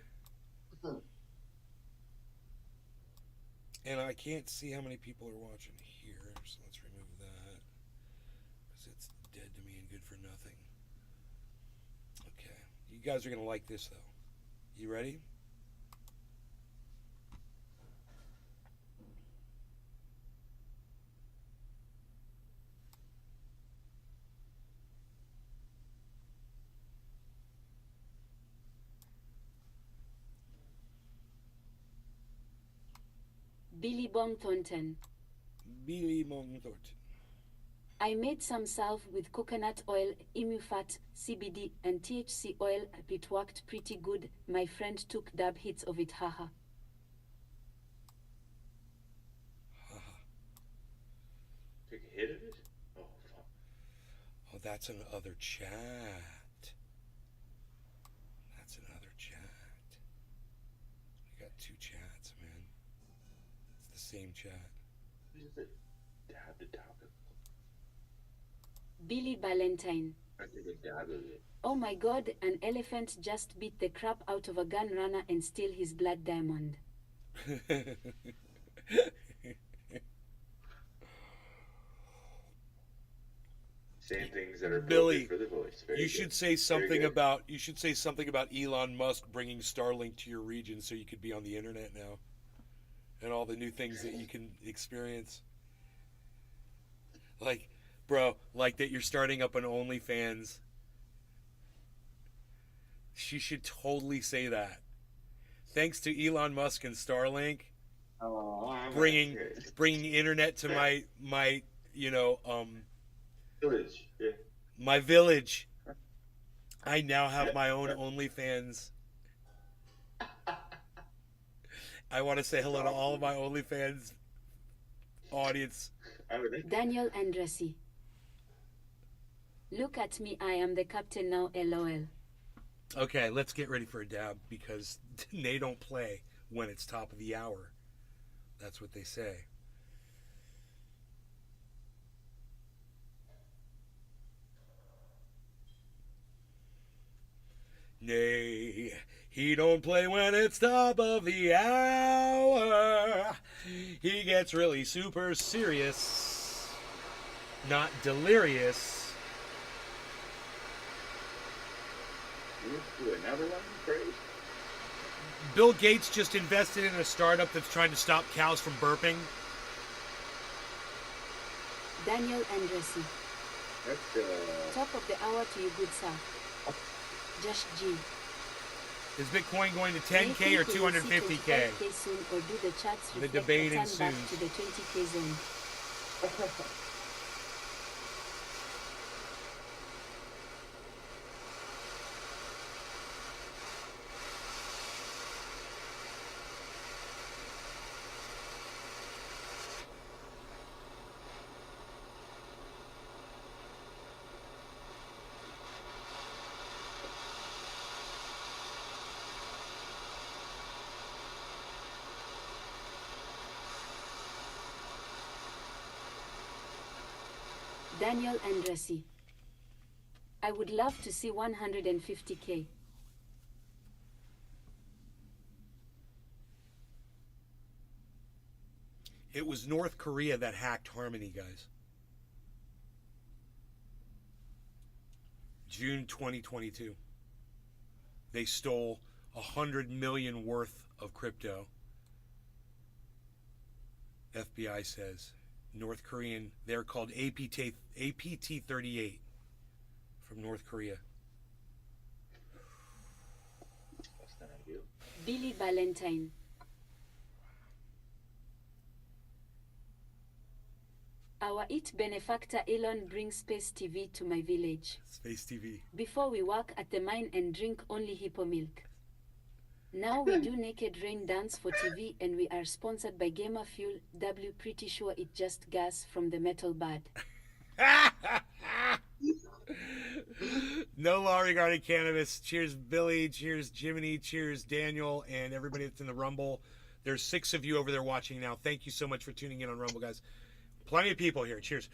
And I can't see how many people are watching here, so let's remove that. Because it's dead to me and good for nothing. Okay. You guys are going to like this, though. You ready? Billy Bong Thornton. Billy Monthorton. I made some salve with coconut oil, emu fat, CBD, and THC oil. It worked pretty good. My friend took dab hits of it, haha. Take a hit of it? Oh, fuck. Oh, that's another chat. That's another chat. You got 2 chats, man. It's the same chat. What is it? Dab to top it. Billy Valentine. I take a dab of it. Oh my god, an elephant just beat the crap out of a gun runner and steal his blood diamond. Same things that are Billy, appropriate for the voice. Very You good. should say Very something good. about Elon Musk bringing Starlink to your region so you could be on the internet now, and all the new things that you can experience. Like, bro, like that you're starting up an OnlyFans. She should totally say that. Thanks to Elon Musk and Starlink bringing internet to my village. Yeah. my village. I now have my own OnlyFans. I want to say hello to all of my OnlyFans audience. I would. Daniel Andresi. Look at me, I am the captain now, LOL. Okay, let's get ready for a dab because they don't play when it's top of the hour. That's what they say. Nay, he don't play when it's top of the hour. He gets really super serious, not delirious. Do another one, praise. Bill Gates just invested in a startup that's trying to stop cows from burping. Daniel Andresi. That's Top of the hour to you, good sir. Josh G. Is Bitcoin going to 10K Nathan or KC 250K? 25K soon, or do the charts The reflect debate a turn back ensues. to the 20K zone? Daniel Andresi. I would love to see 150K. It was North Korea that hacked Harmony, guys. June 2022. They stole 100 million worth of crypto. FBI says. North Korean, they're called APT-38 from North Korea. That's not ideal. Billy Valentine. Our IT benefactor Elon brings Space TV to my village. Space TV. Before we work at the mine and drink only hippo milk. Now we do naked rain dance for TV, and we are sponsored by Gamer Fuel. W, pretty sure it's just gas from the metal bud. No law regarding cannabis. Cheers, Billy. Cheers, Jiminy. Cheers, Daniel, and everybody that's in the Rumble. There's 6 of you over there watching now. Thank you so much for tuning in on Rumble, guys. Plenty of people here. Cheers.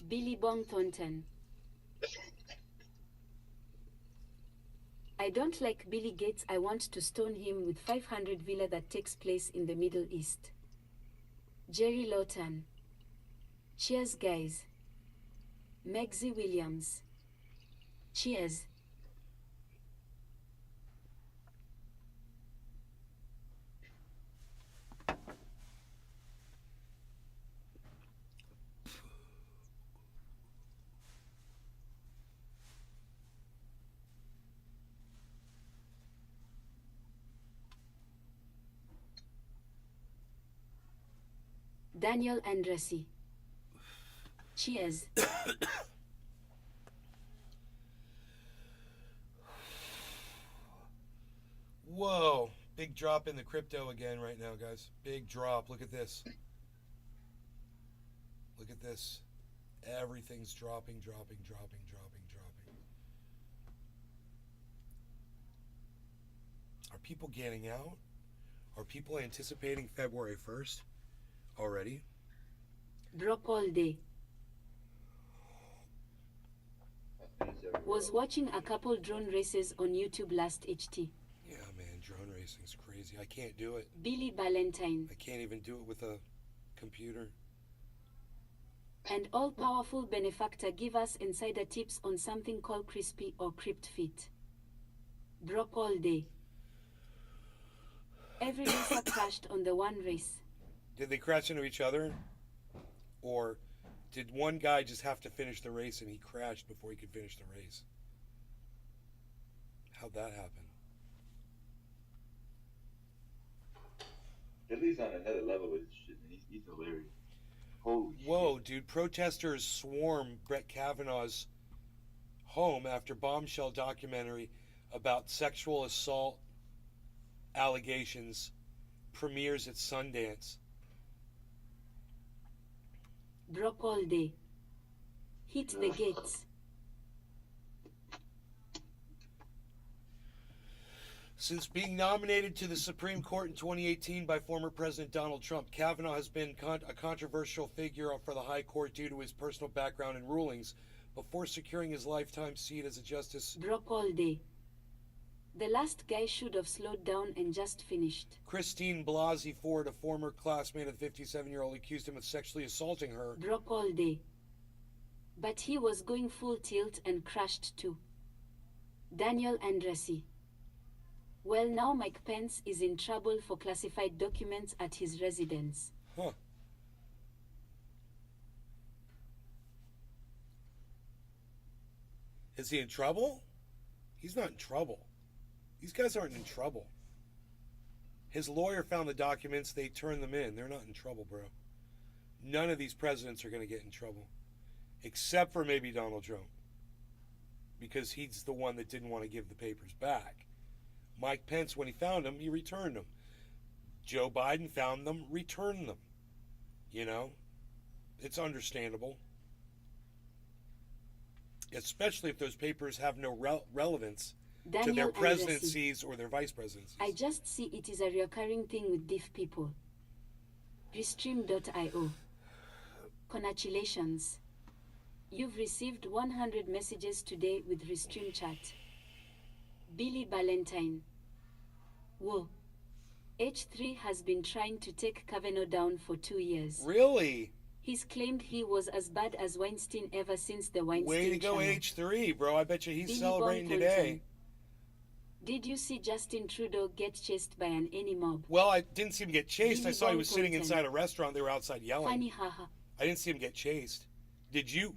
Billy Bong Thornton. I don't like Billy Gates. I want to stone him with 500 villa that takes place in the Middle East. Jerry Lawton. Cheers, guys. Megzy Williams. Cheers. Daniel Andresi. Cheers. Whoa. Big drop in the crypto again right now, guys. Big drop. Look at this. Look at this. Everything's dropping, dropping, dropping, dropping, dropping. Are people getting out? Are people anticipating February 1st already? Drop all day. Was watching a couple drone races on YouTube last HT. Yeah, man, drone racing's crazy. I can't do it. Billy Valentine. I can't even do it with a computer. And all-powerful benefactor give us insider tips on something called Crispy or Crypt Fit. Drop all day. Every racer crashed on the one race. Did they crash into each other? Or did one guy just have to finish the race and he crashed before he could finish the race? How'd that happen? Billy's on another level with this shit, man. He's hilarious. Holy Whoa, shit. dude. Protesters swarm Brett Kavanaugh's home after bombshell documentary about sexual assault allegations premieres at Sundance. Drop all day. Hit the gates. Since being nominated to the Supreme Court in 2018 by former President Donald Trump, Kavanaugh has been a controversial figure for the High Court due to his personal background and rulings before securing his lifetime seat as a justice. Drop all day. The last guy should have slowed down and just finished. Christine Blasey Ford, a former classmate of the 57-year-old, accused him of sexually assaulting her. Drop all day. But he was going full tilt and crashed too. Daniel Andresi. Well, now Mike Pence is in trouble for classified documents at his residence. Huh. Is he in trouble? He's not in trouble. These guys aren't in trouble. His lawyer found the documents, they turned them in. They're not in trouble, bro. None of these presidents are going to get in trouble. Except for maybe Donald Trump. Because he's the one that didn't want to give the papers back. Mike Pence, when he found them, he returned them. Joe Biden found them, returned them. You know? It's understandable. Especially if those papers have no relevance to their presidencies or their vice presidencies. I just see it is a recurring thing with deaf people. Restream.io. Congratulations. You've received 100 messages today with Restream Chat. Billy Ballantyne. Whoa. H3 has been trying to take Kavanaugh down for 2 years. Really? He's claimed he was as bad as Weinstein ever since the Weinstein Way to go, trial. H3, bro. I bet you he's Billy celebrating Bonthornton. today. Did you see Justin Trudeau get chased by an any mob? Well, I didn't see him get chased. I Billy saw he was sitting Bonthornton. inside a restaurant. They were outside yelling. Funny haha. I didn't see him get chased. Did you?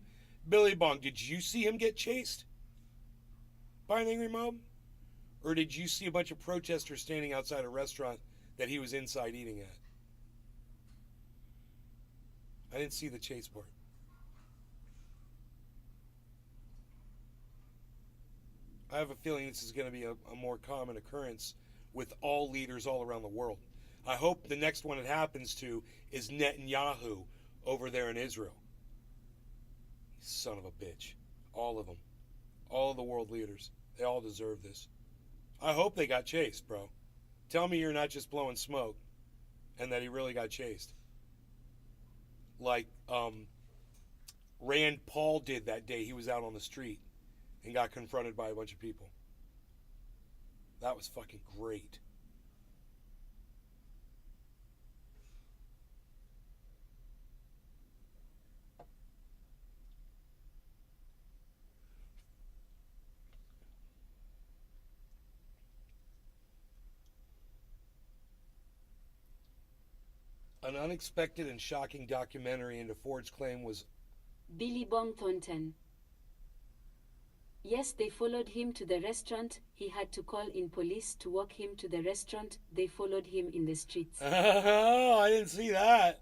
Billy Bong, did you see him get chased by an angry mob? Or did you see a bunch of protesters standing outside a restaurant that he was inside eating at? I didn't see the chase part. I have a feeling this is going to be a more common occurrence with all leaders all around the world. I hope the next one it happens to is Netanyahu over there in Israel. Son of a bitch. All of them. All of the world leaders. They all deserve this. I hope they got chased, bro. Tell me you're not just blowing smoke and that he really got chased. Like Rand Paul did that day he was out on the street and got confronted by a bunch of people. That was fucking great. An unexpected and shocking documentary into Ford's claim was Billy Bonthornton. Yes, they followed him to the restaurant. He had to call in police to walk him to the restaurant. They followed him in the streets. Oh, I didn't see that.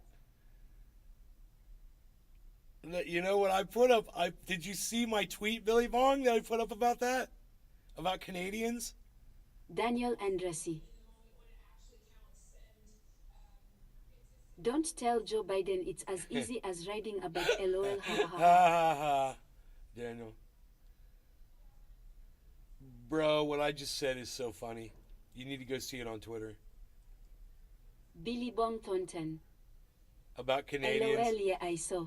You know what I put up? Did you see my tweet, Billy Bong, that I put up about that? About Canadians? Daniel Andresi. Don't tell Joe Biden it's as easy as riding a bike. LOL. Ha ha Ha ha. ha ha. Daniel. Bro, what I just said is so funny. You need to go see it on Twitter. Billy Bonthornton. About Canadians. LOL. Yeah, I saw.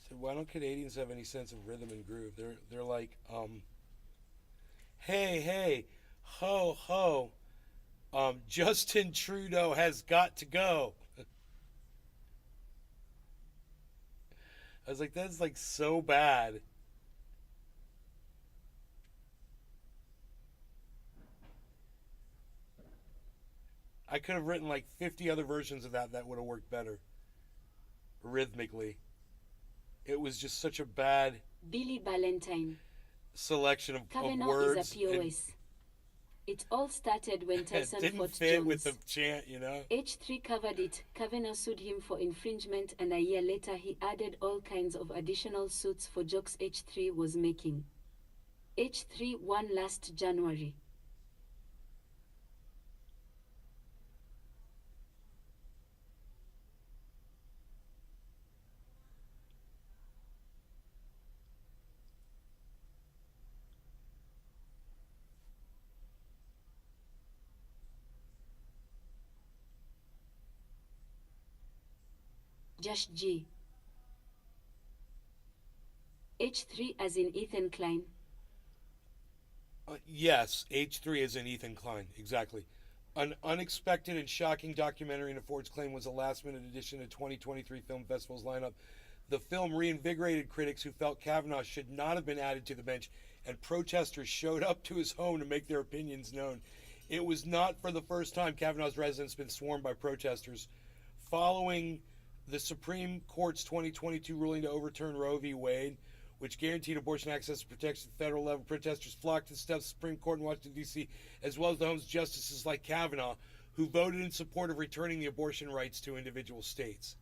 So why don't Canadians have any sense of rhythm and groove? They're like, hey, ho, ho. Justin Trudeau has got to go. I was like, that's like so bad. I could have written like 50 other versions of that would have worked better. Rhythmically. It was just such a bad Billy Ballantyne. selection of Kavanaugh words. is a POS. It all started when Tyson Didn't fought fit Jones. with the chant, you know? H3 covered it. Kavanaugh sued him for infringement, and a year later he added all kinds of additional suits for jokes H3 was making. H3 won last January. Josh G. H3 as in Ethan Klein. Yes, H3 is in Ethan Klein, exactly. An unexpected and shocking documentary into Ford's claim was a last-minute addition to 2023 Film Festival's lineup. The film reinvigorated critics who felt Kavanaugh should not have been added to the bench and protesters showed up to his home to make their opinions known. It was not for the first time Kavanaugh's residence has been swarmed by protesters. Following the Supreme Court's 2022 ruling to overturn Roe v. Wade, which guaranteed abortion access and protection at the federal level, protesters flocked to the steps of the Supreme Court in Washington, D.C., as well as the homes of justices like Kavanaugh, who voted in support of returning the abortion rights to individual states.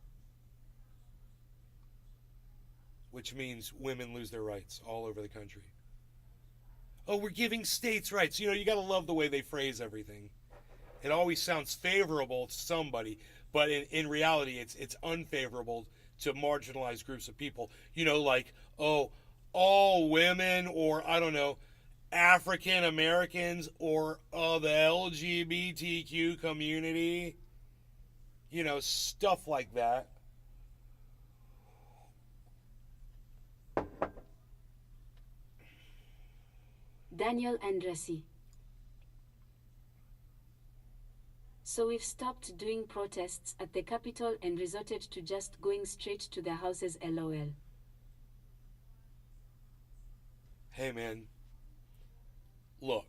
Which means women lose their rights all over the country. Oh, we're giving states rights. You got to love the way they phrase everything. It always sounds favorable to somebody, but in reality, it's unfavorable to marginalized groups of people. Like, oh, all women, or I don't know, African Americans, or the LGBTQ community. Stuff like that. Daniel Andresi. So we've stopped doing protests at the Capitol and resorted to just going straight to their houses, LOL. Hey man, look.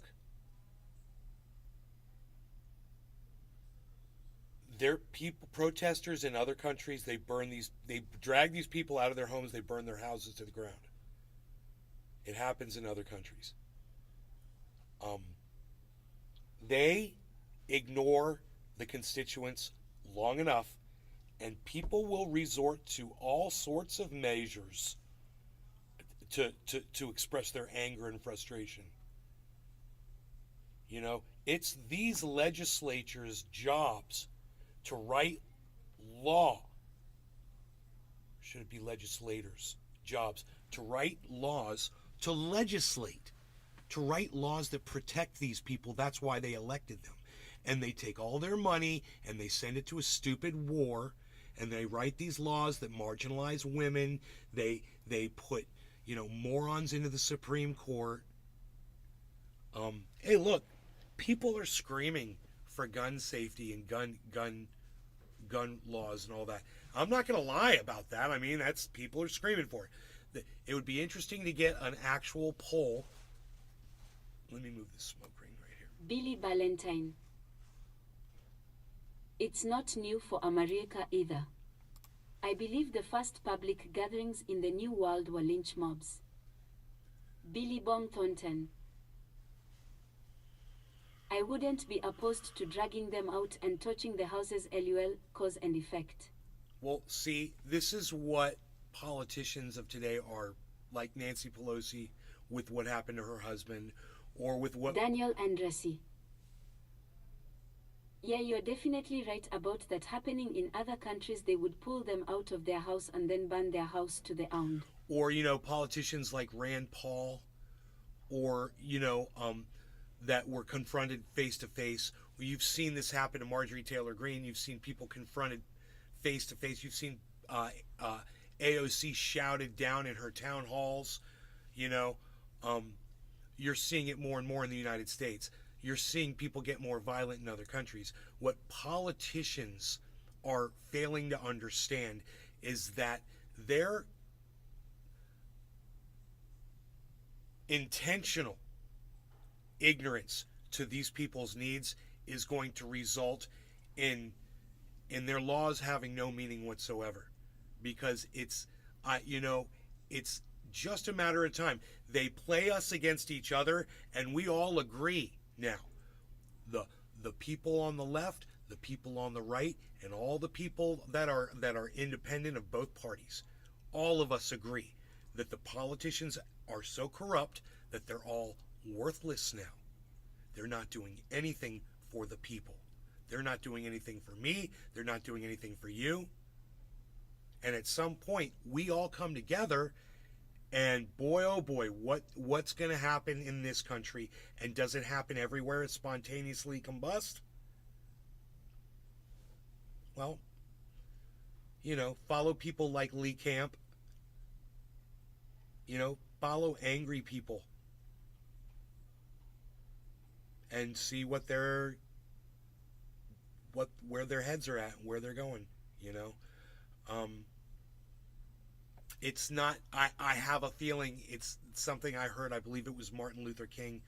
Protesters in other countries, they drag these people out of their homes, they burn their houses to the ground. It happens in other countries. They ignore the constituents long enough, and people will resort to all sorts of measures to express their anger and frustration. It's these legislatures' jobs to write law. Should it be legislators' jobs to write laws, to legislate, to write laws that protect these people? That's why they elected them. And they take all their money and they send it to a stupid war, and they write these laws that marginalize women. They put morons into the Supreme Court. Hey, look, people are screaming for gun safety and gun laws and all that. I'm not going to lie about that. I mean, people are screaming for it. It would be interesting to get an actual poll. Let me move this smoke ring right here. Billy Valentine. It's not new for America either. I believe the first public gatherings in the New World were lynch mobs. Billy Bomb Thornton. I wouldn't be opposed to dragging them out and torching the houses, LUL, cause and effect. Well, see, this is what politicians of today are, like Nancy Pelosi with what happened to her husband, or with what... Daniel Andresi. Yeah, you're definitely right about that happening in other countries. They would pull them out of their house and then burn their house to the ground. Or, politicians like Rand Paul, or, that were confronted face to face. You've seen this happen to Marjorie Taylor Greene. You've seen people confronted face to face. You've seen AOC shouted down in her town halls. You're seeing it more and more in the United States. You're seeing people get more violent in other countries. What politicians are failing to understand is that their intentional ignorance to these people's needs is going to result in their laws having no meaning whatsoever, because it's just a matter of time. They play us against each other, and we all agree now. The people on the left, the people on the right, and all the people that are independent of both parties, all of us agree that the politicians are so corrupt that they're all worthless now. They're not doing anything for the people. They're not doing anything for me. They're not doing anything for you. And at some point, we all come together, and boy, oh boy, what's going to happen in this country? And does it happen everywhere and spontaneously combust? Well, follow people like Lee Camp. Follow angry people. And see where their heads are at, where they're going, It's not. I have a feeling it's something I heard. I believe it was Martin Luther King,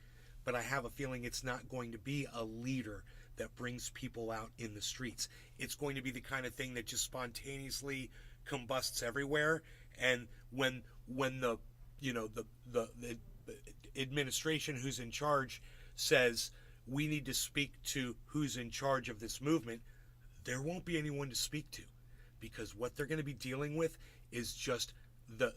but I have a feeling it's not going to be a leader that brings people out in the streets. It's going to be the kind of thing that just spontaneously combusts everywhere. And when the the administration who's in charge says we need to speak to who's in charge of this movement, there won't be anyone to speak to, because what they're going to be dealing with is just the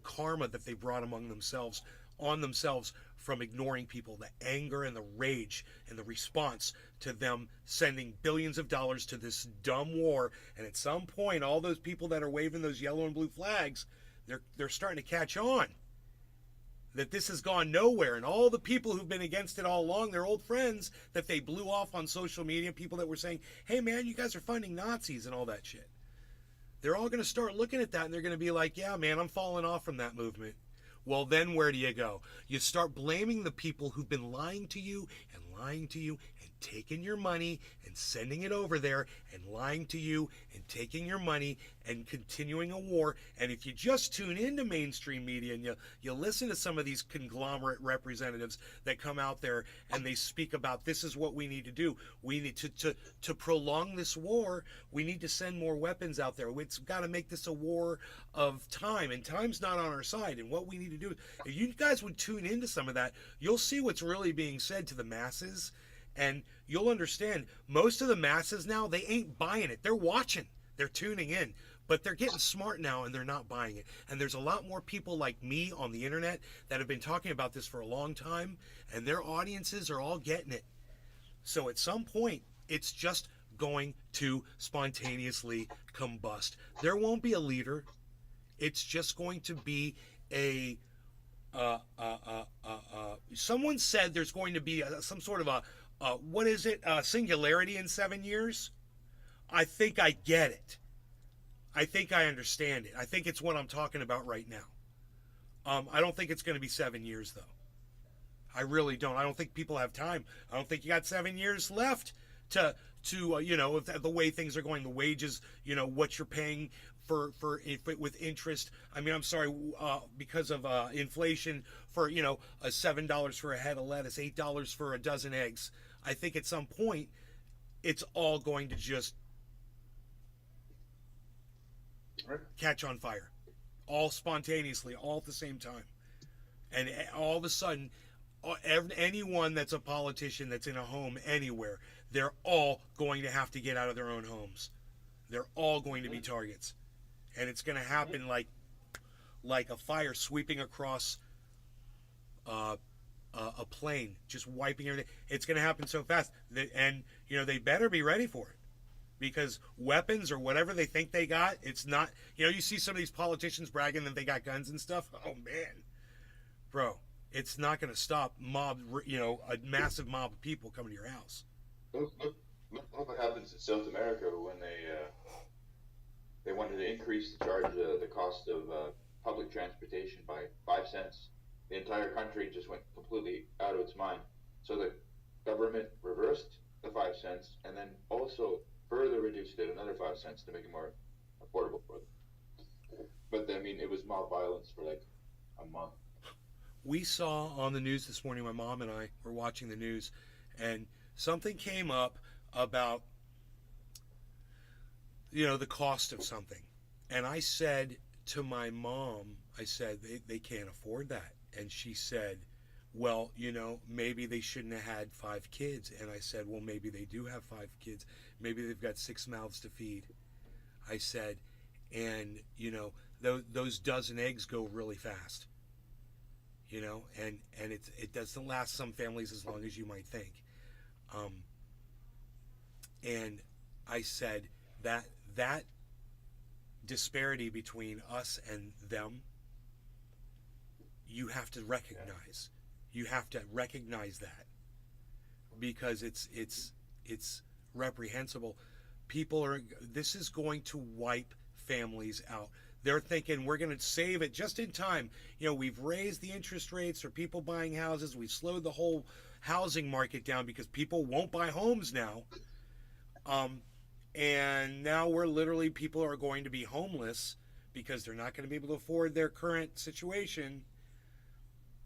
karma that they brought among themselves on themselves from ignoring people, the anger and the rage and the response to them sending billions of dollars to this dumb war. And at some point, all those people that are waving those yellow and blue flags, they're starting to catch on that this has gone nowhere. And all the people who've been against it all along, their old friends that they blew off on social media, people that were saying, hey man, you guys are funding Nazis and all that shit. They're all going to start looking at that and they're going to be like, yeah, man, I'm falling off from that movement. Well, then where do you go? You start blaming the people who've been lying to you and taking your money and sending it over there and lying to you and taking your money and continuing a war. And if you just tune into mainstream media and you listen to some of these conglomerate representatives that come out there and they speak about this is what we need to do. We need to prolong this war. We need to send more weapons out there. It's got to make this a war of time, and time's not on our side. And what we need to do, if you guys would tune into some of that, you'll see what's really being said to the masses. And you'll understand most of the masses now, they ain't buying it. They're watching. They're tuning in. But they're getting smart now and they're not buying it. And there's a lot more people like me on the internet that have been talking about this for a long time. And their audiences are all getting it. So at some point, it's just going to spontaneously combust. There won't be a leader. It's just going to be a... someone said there's going to be some sort of a what is it? Singularity in 7 years? I think I get it. I think I understand it. I think it's what I'm talking about right now. I don't think it's going to be 7 years, though. I really don't. I don't think people have time. I don't think you got 7 years left to if the way things are going, the wages, what you're paying with interest. I mean, I'm sorry, because of inflation, for $7 for a head of lettuce, $8 for a dozen eggs. I think at some point it's all going to just catch on fire, all spontaneously, all at the same time, and all of a sudden, anyone that's a politician that's in a home anywhere, they're all going to have to get out of their own homes. They're all going to be targets. And it's going to happen like a fire sweeping across a plane, just wiping everything. It's going to happen so fast. And, they better be ready for it. Because weapons or whatever they think they got, it's not... you see some of these politicians bragging that they got guns and stuff. Oh, man. Bro, it's not going to stop a massive mob of people coming to your house. Look what happens in South America when they wanted to increase the cost of public transportation by 5 cents. The entire country just went completely out of its mind. So the government reversed the 5 cents and then also further reduced it another 5 cents to make it more affordable for them. But I mean, it was mob violence for like a month. We saw on the news this morning, my mom and I were watching the news, and something came up about the cost of something. And I said to my mom, I said, they can't afford that. And she said, well, maybe they shouldn't have had 5 kids. And I said, well, maybe they do have 5 kids. Maybe they've got 6 mouths to feed. I said, and, those dozen eggs go really fast. And it doesn't last some families as long as you might think. And I said that disparity between us and them, you have to recognize. You have to recognize that, because it's reprehensible. This is going to wipe families out. They're thinking we're going to save it just in time. We've raised the interest rates for people buying houses. We've slowed the whole housing market down because people won't buy homes now. And now people are going to be homeless because they're not going to be able to afford their current situation,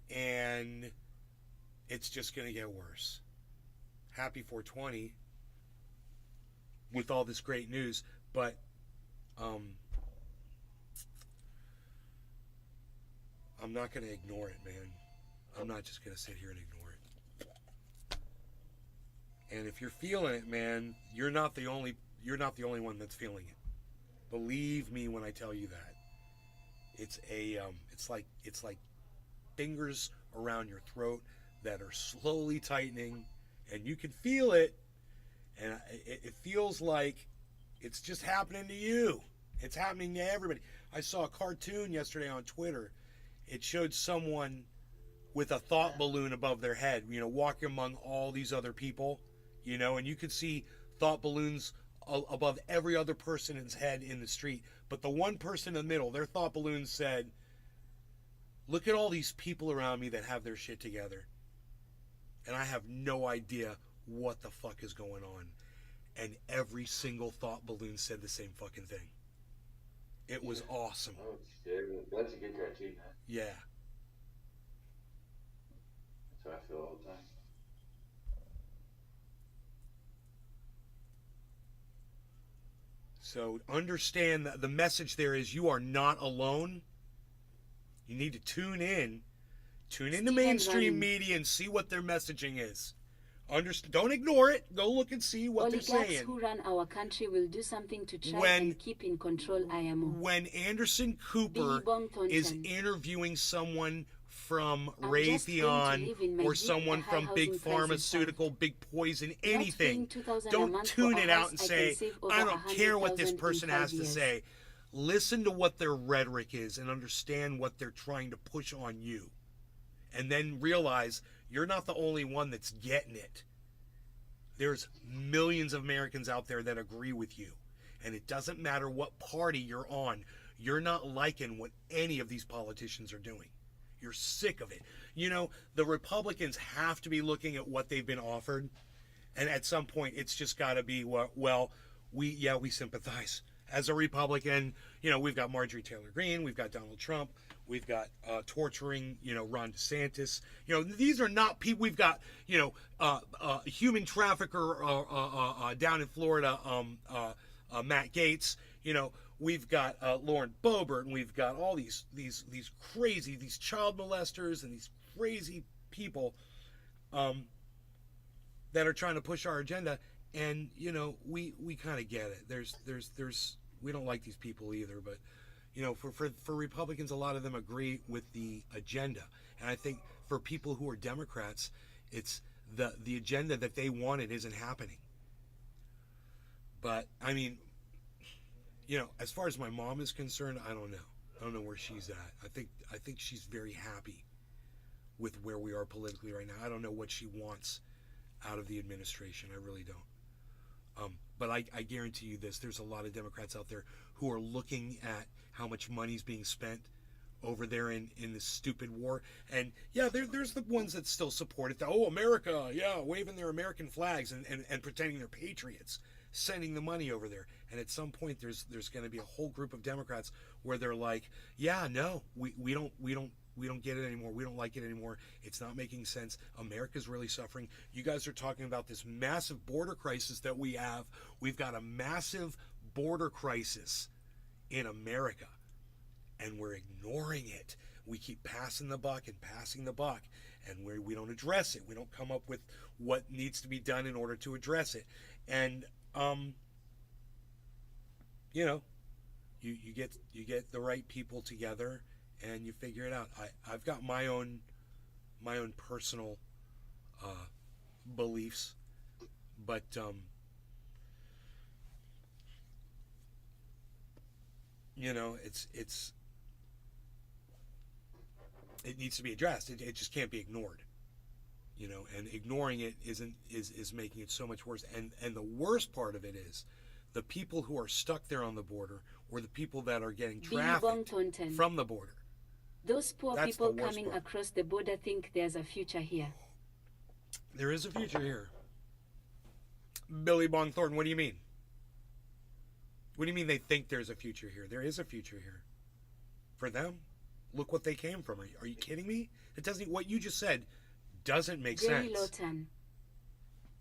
and it's just going to get worse. Happy 420 with all this great news, but I'm not going to ignore it, man. I'm not just going to sit here and ignore it. And if you're feeling it, man, you're not the only one that's feeling it. Believe me when I tell you that. It's like fingers around your throat that are slowly tightening, and you can feel it, and it feels like it's just happening to you. It's happening to everybody. I saw a cartoon yesterday on Twitter. It showed someone with a thought balloon above their head, walking among all these other people, and you could see thought balloons above every other person's head in the street. But the one person in the middle, their thought balloon said, "Look at all these people around me that have their shit together. And I have no idea what the fuck is going on." And every single thought balloon said the same fucking thing. It was awesome. Oh, shit. That's a good cartoon, man. Yeah. That's how I feel all the time. So understand that the message there is you are not alone. You need to tune in to mainstream media and see what their messaging is. Don't ignore it. Go look and see what they're saying. Oligarchs who run our country will do something to try and keep in control IMO. When Anderson Cooper is interviewing someone from Raytheon or someone from big pharmaceutical, big poison, anything, don't tune it out and say, "I don't care what this person has to say." Listen to what their rhetoric is and understand what they're trying to push on you. And then realize you're not the only one that's getting it. There's millions of Americans out there that agree with you. And it doesn't matter what party you're on. You're not liking what any of these politicians are doing. You're sick of it. The Republicans have to be looking at what they've been offered. And at some point, it's just got to be, we sympathize. As a Republican, we've got Marjorie Taylor Greene, we've got Donald Trump, we've got torturing, Ron Desantis. These are not people. We've got, human trafficker down in Florida, Matt Gaetz. We've got Lauren Boebert, and we've got all these crazy, these child molesters and these crazy people that are trying to push our agenda. And we kind of get it. There's we don't like these people either, but for Republicans, a lot of them agree with the agenda. And I think for people who are Democrats, it's the agenda that they wanted isn't happening. But I mean, as far as my mom is concerned, I don't know. I don't know where she's at. I think she's very happy with where we are politically right now. I don't know what she wants out of the administration. I really don't. But I guarantee you this, there's a lot of Democrats out there who are looking at how much money's being spent over there in this stupid war. And yeah, there's the ones that still support it. America, yeah, waving their American flags and pretending they're patriots, sending the money over there. And at some point there's going to be a whole group of Democrats where they're like, yeah, no, we don't get it anymore. We don't like it anymore. It's not making sense. America's really suffering. You guys are talking about this massive border crisis that we have. We've got a massive border crisis in America, and we're ignoring it. We keep passing the buck, and we don't address it. We don't come up with what needs to be done in order to address it. And you get the right people together and you figure it out. I've got my own personal beliefs, but it needs to be addressed. It just can't be ignored. And ignoring it is making it so much worse. And the worst part of it is the people who are stuck there on the border, or the people that are getting trafficked from the border. Those poor people coming across the border think there's a future here. There is a future here. Billy Bong Thornton, what do you mean? What do you mean they think there's a future here? There is a future here. for them. Look what they came from. Are you kidding me? It doesn't. What you just said doesn't make Jerry sense. Lawton.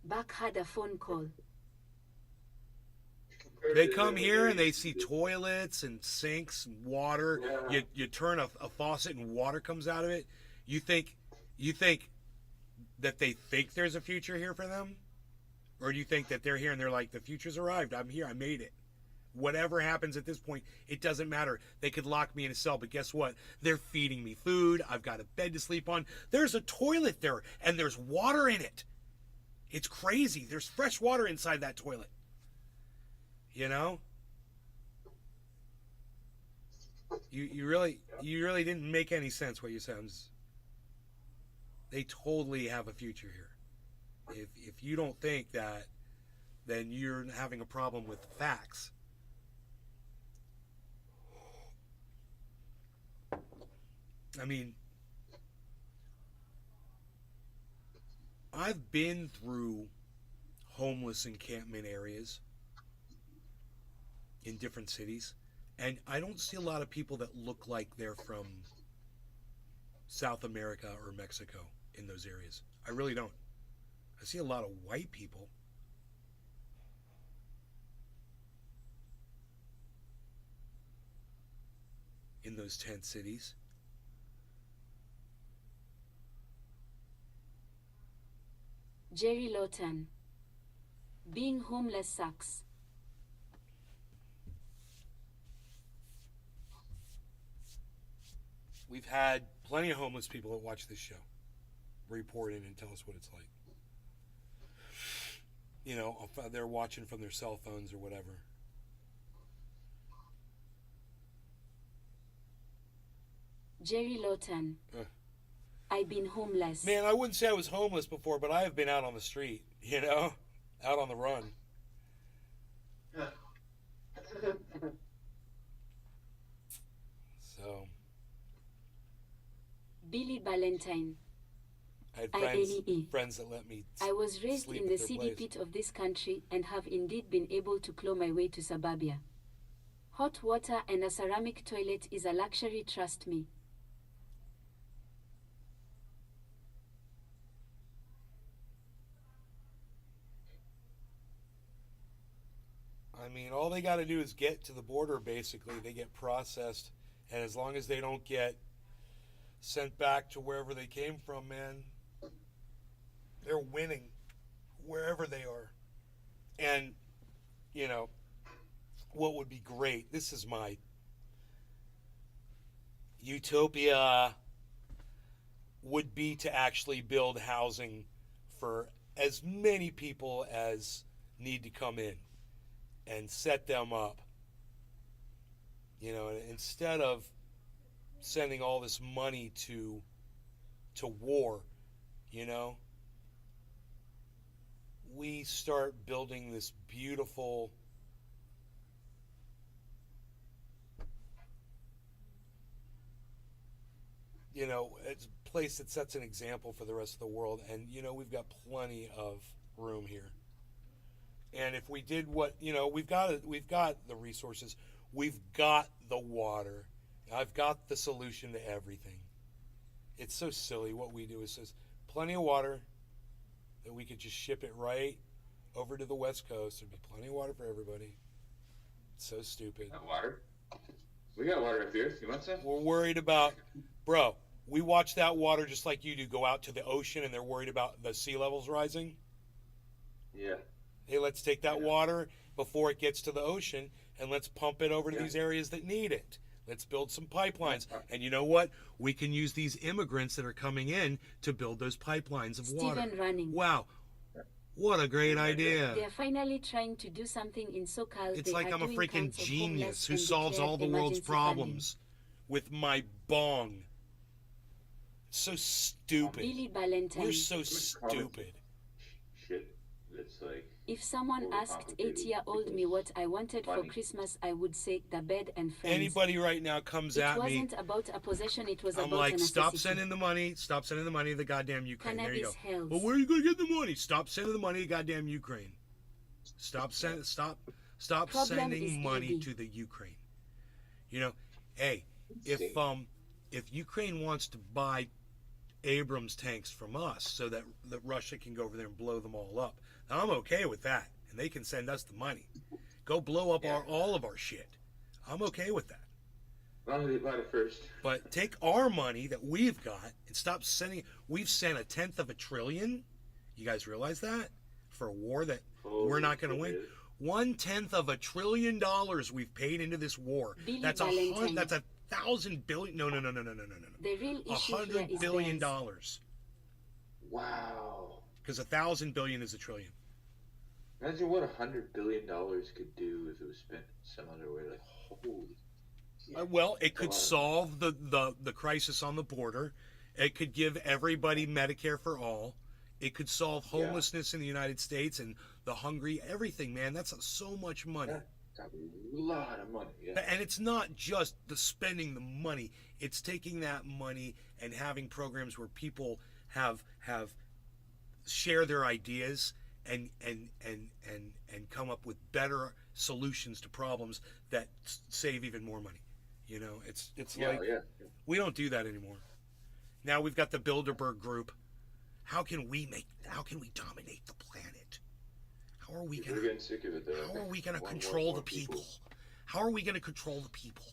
Buck had a phone call. They come here and they see toilets and sinks and water. Yeah. You turn a faucet and water comes out of it. You think that they think there's a future here for them? Or do you think that they're here and they're like, the future's arrived, I'm here, I made it. Whatever happens at this point, it doesn't matter. They could lock me in a cell, but guess what? They're feeding me food. I've got a bed to sleep on. There's a toilet there, and there's water in it. It's crazy. There's fresh water inside that toilet. You know? You really didn't make any sense what you said. They totally have a future here. If you don't think that, then you're having a problem with facts. I mean, I've been through homeless encampment areas in different cities, and I don't see a lot of people that look like they're from South America or Mexico in those areas. I really don't. I see a lot of white people. In those tent cities. Jerry Lawton. Being homeless sucks. We've had plenty of homeless people that watch this show report in and tell us what it's like. You know, they're watching from their cell phones or whatever. Jerry Lawton. I've been homeless. Man, I wouldn't say I was homeless before, but I have been out on the street, you know? Out on the run. So. Billy Valentine. I had friends that let me I was raised sleep in at the their city place. pit of this country and have indeed been able to claw my way to suburbia. Hot water and a ceramic toilet is a luxury, trust me. I mean, all they got to do is get to the border, basically. They get processed, and as long as they don't get sent back to wherever they came from, man, they're winning wherever they are. And, you know, what would be great, this is my utopia, would be to actually build housing for as many people as need to come in and set them up. You know, instead of sending all this money to war, you know, we start building this beautiful you know, it's a place that sets an example for the rest of the world. And, you know, we've got plenty of room here. And if we did what, you know, we've got the resources, we've got the water, I've got the solution to everything. It's so silly what we do. Is just plenty of water that we could just ship it right over to the West Coast. There'd be plenty of water for everybody. It's so stupid. Not water. We got water up here. You want some? We're worried about, bro, we watch that water just like you do go out to the ocean, and they're worried about the sea levels rising. Yeah. Hey, let's take that water before it gets to the ocean, and let's pump it over to these areas that need it. Let's build some pipelines. And you know what? We can use these immigrants that are coming in to build those pipelines of water. Stephen Running. Wow. What a great idea. They are finally trying to do something in SoCal. It's like I'm a freaking genius who solves all the world's problems with my bong. So stupid. Billy Valentine. We're so stupid. Shit. It's like. If someone asked 8-year-old me what I wanted for Christmas, I would say the bed and friends. Anybody right now comes at me. It wasn't about a possession, it was I'm about like, a stop necessity. sending the money. Stop sending the money to the goddamn Ukraine. Cannabis there you go. helps. Well, where are you going to get the money? Stop sending the money to goddamn Ukraine. Stop Problem sending is money ED. to the Ukraine. You know, hey, if Ukraine wants to buy Abrams tanks from us so that Russia can go over there and blow them all up, I'm okay with that, and they can send us the money. Go blow up all of our shit. I'm okay with that. Well, they bought it first. But take our money that we've got and stop sending. We've sent $1/10 trillion. You guys realize that? For a war that we're not going to win. $1/10 trillion we've paid into this war. That's $1,000 billion. No. The real issue here $100 is billion. theirs. Wow. Because 1,000 billion is a trillion. Imagine what $100 billion could do if it was spent some other way. Like, holy. Well, it could solve the crisis on the border. It could give everybody Medicare for all. It could solve homelessness in the United States and the hungry. Everything, man. That's so much money. That's a lot of money. Yeah. And it's not just the spending the money. It's taking that money and having programs where people have share their ideas and come up with better solutions to problems that save even more money. You know, it's like we don't do that anymore. Now we've got the Bilderberg group. How can we dominate the planet? How are we going to? We're getting sick of it, though. How are we going to control the people? How are we going to control the people?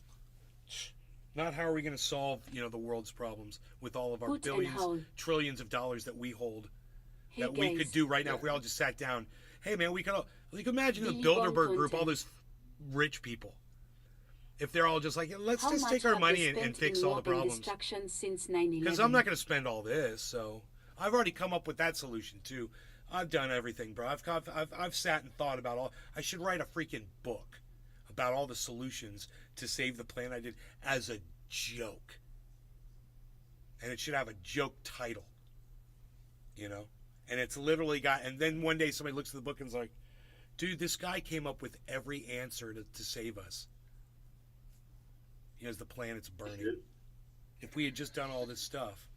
Not how are we going to solve, the world's problems with all of our billions, trillions of dollars that we hold, that we could do right now if we all just sat down. Hey, man, we could imagine the Bilderberg group, all those rich people. If they're all just like, let's just take our money and fix all the problems. Because I'm not going to spend all this, so I've already come up with that solution too. I've done everything, bro. I've sat and thought about all. I should write a freaking book about all the solutions to save the planet I did as a joke, and it should have a joke title, And it's literally got. And then one day somebody looks at the book and is like, "Dude, this guy came up with every answer to save us." As the planet's burning. If we had just done all this stuff.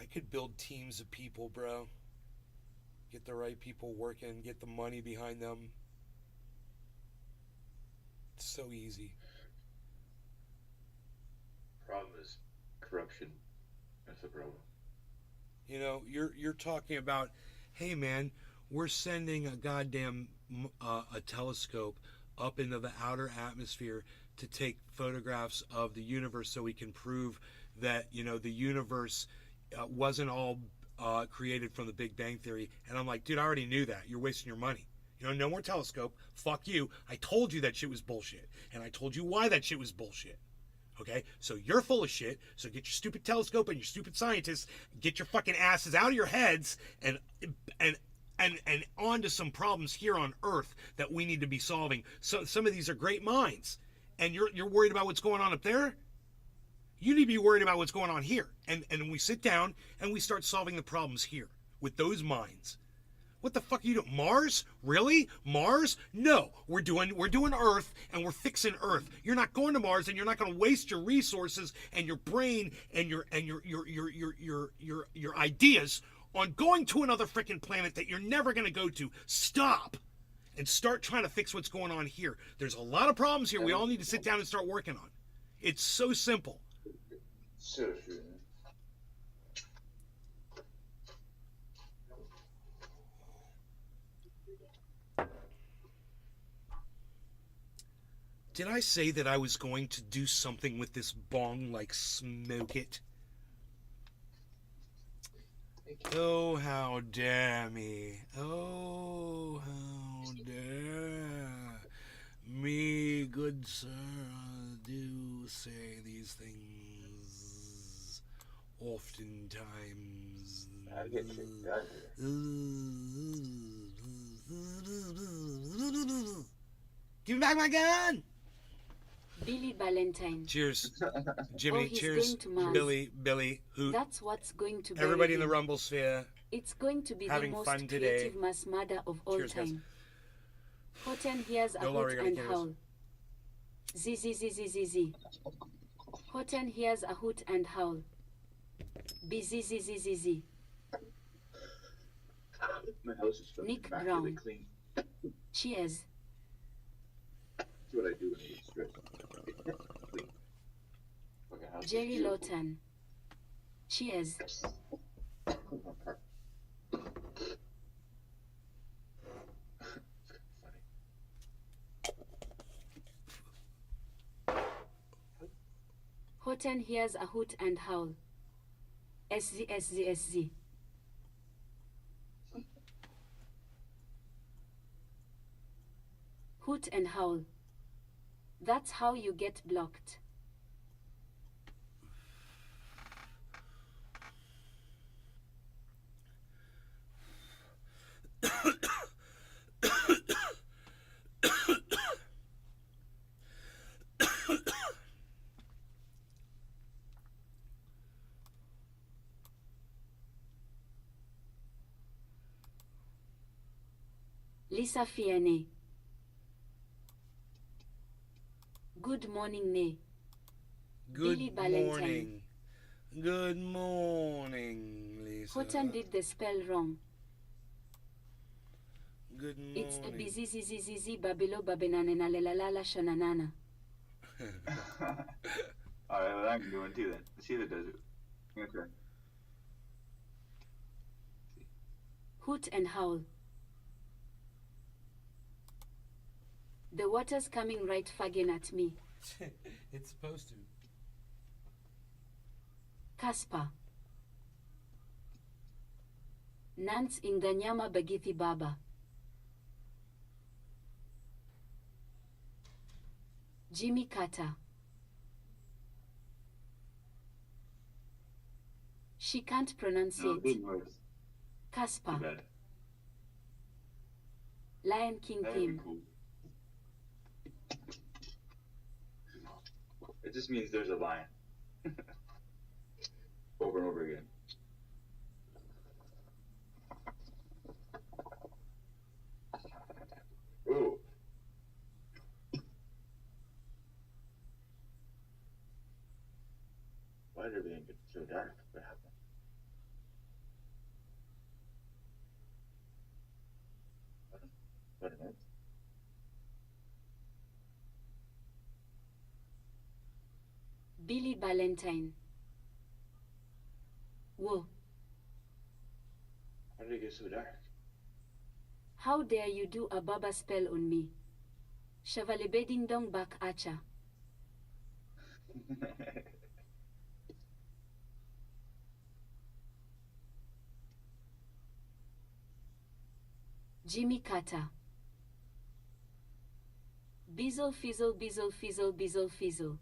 I could build teams of people, bro. Get the right people working, get the money behind them. It's so easy. Problem is corruption. That's the problem. You're talking about, hey man, we're sending a goddamn a telescope up into the outer atmosphere to take photographs of the universe so we can prove that the universe wasn't all created from the Big Bang Theory. And I'm like, dude, I already knew that. You're wasting your money. No more telescope. Fuck you. I told you that shit was bullshit, and I told you why that shit was bullshit. Okay, so you're full of shit. So get your stupid telescope and your stupid scientists, get your fucking asses out of your heads and onto some problems here on Earth that we need to be solving. So some of these are great minds, and you're worried about what's going on up there. You need to be worried about what's going on here, and we sit down and we start solving the problems here with those minds. What the fuck are you doing? Mars? Really? Mars? No, we're doing Earth, and we're fixing Earth. You're not going to Mars, and you're not going to waste your resources and your brain and your ideas on going to another freaking planet that you're never going to go to. Stop and start trying to fix what's going on here. There's a lot of problems here we all need to sit down and start working on. It's so simple. So true. Did I say that I was going to do something with this bong, like smoke it? Oh, how dare me. Oh, how dare me, good sir, do say these things oftentimes. I get you. Give me back my gun! Billy Valentine. Cheers, Jimmy. He's Cheers, going to Mars. Billy. Hoot. That's what's going to Everybody in the him. Rumble sphere. It's going to be having the most fun today. creative mass murder of all Cheers, guys. time. Horton hears a Go, hoot Laurie, and gotta howl. Z. Horton hears a hoot and howl. Z. My house is Nick immaculately Brown. clean. Cheers. That's what I do when I get stressed. Wait. Okay, how's this Jerry beautiful? Lawton. Cheers. Horton hears a hoot and howl. SZ, SZ, SZ. Hoot and howl. That's how you get blocked. Lisa Fienne. Good morning, Ne. Good Billy Valentine. morning. Good morning, Lisa. Horton did the spell wrong. Good morning. It's a bizizizizizi babilo babenanena lelalala shananana. Alright, well, I can do one too then. Let's see if it does it. Okay. Hoot and howl. The water's coming right fagging at me. It's supposed to. Kaspa. Nance inganyama bagithi baba. Jimmy Carter. She can't No, pronunciate. big words. Too Kaspa. bad. Lion King That would be theme. cool. It just means there's a lion. Over and over again. Ooh. Why did everything get so dark? What happened? What on earth? Billy Valentine. Whoa. How did it get so dark? How dare you do a baba spell on me? Chevalier Beding Dong back acha. Jimmy Carter. Bizzle fizzle bizzle fizzle bizzle fizzle.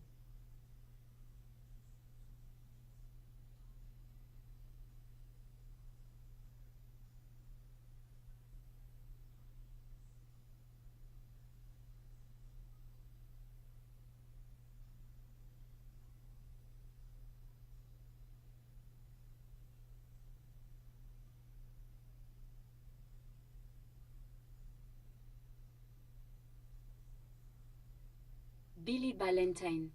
Billy Valentine.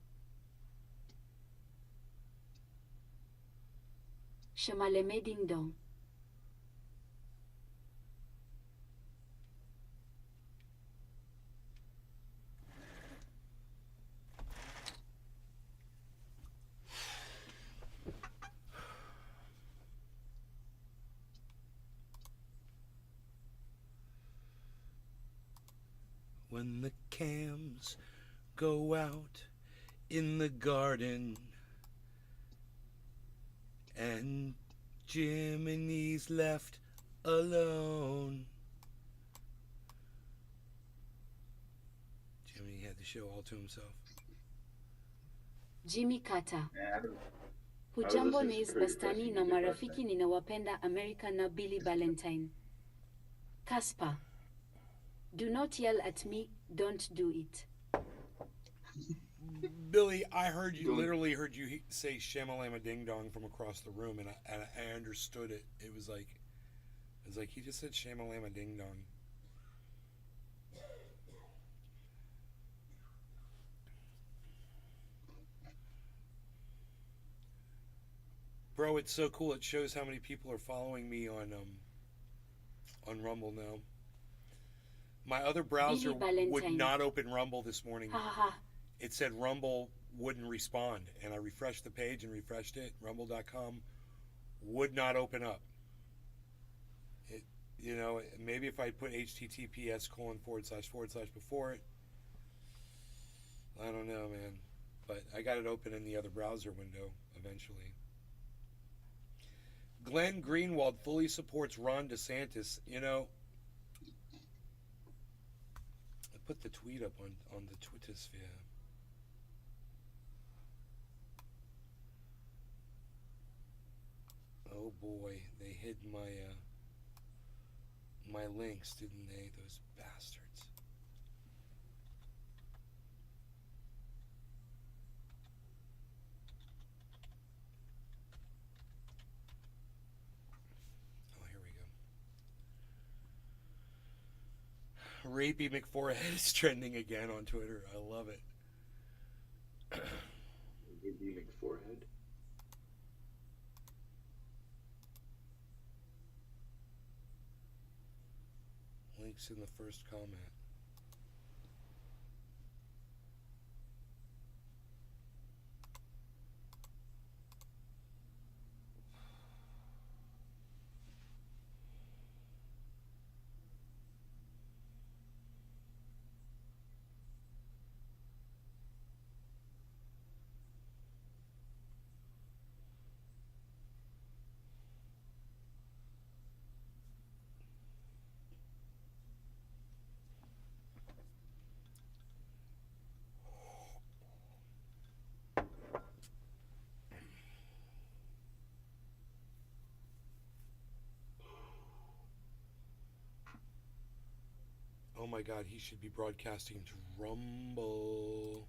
Shamaleme Ding Dong. When the cams go out in the garden and Jiminy's left alone. Jiminy had the show all to himself. Jimmy Carter. Yeah, Hujambo listening Niz to Bastani na Pretty marafiki ninawapenda America na Billy Valentine. Kaspa. Do not yell at me, don't do it. Billy, I heard you, Don't- literally heard you say Shamalama Ding Dong from across the room, and I understood it. It was like he just said Shamalama Ding Dong. Bro, it's so cool. It shows how many people are following me on Rumble now. My other browser Billy would Valentine. not open Rumble this morning. Ha ha ha. It said Rumble wouldn't respond, and I refreshed the page and refreshed it. Rumble.com would not open up. It, you know, maybe if I put https:// before it, I don't know, man. But I got it open in the other browser window eventually. Glen Greenwald fully supports Ron DeSantis. You know, I put the tweet up on the Twitter sphere. Oh boy, they hid my links, didn't they? Those bastards. Oh, here we go. Rapey McForehead is trending again on Twitter. I love it. Rapey McForehead. Links in the first comment. Oh my god, he should be broadcasting to Rumble.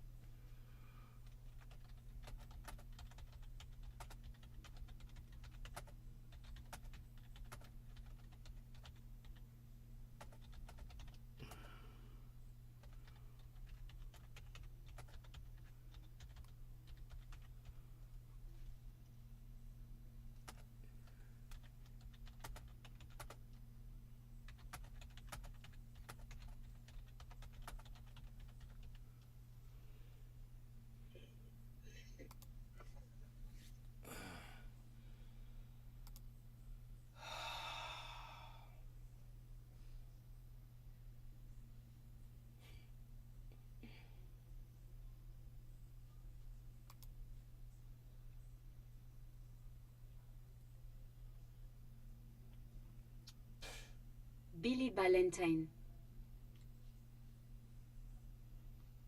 Billy Valentine.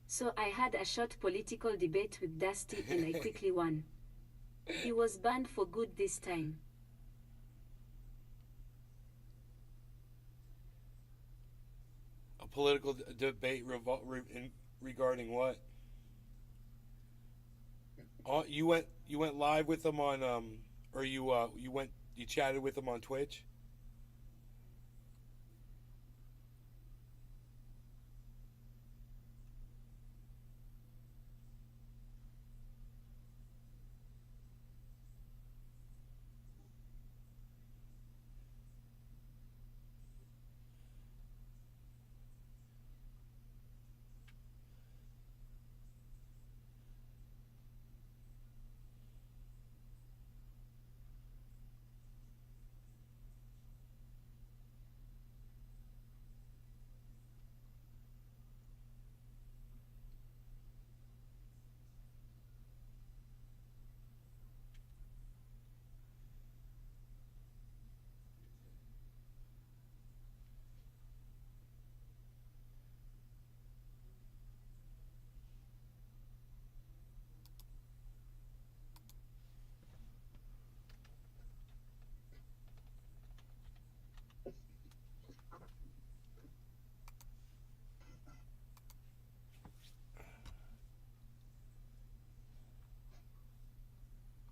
So I had a short political debate with Dusty and I quickly won. He was banned for good this time. A political debate regarding what? Oh, you went live with them on or you chatted with them on Twitch?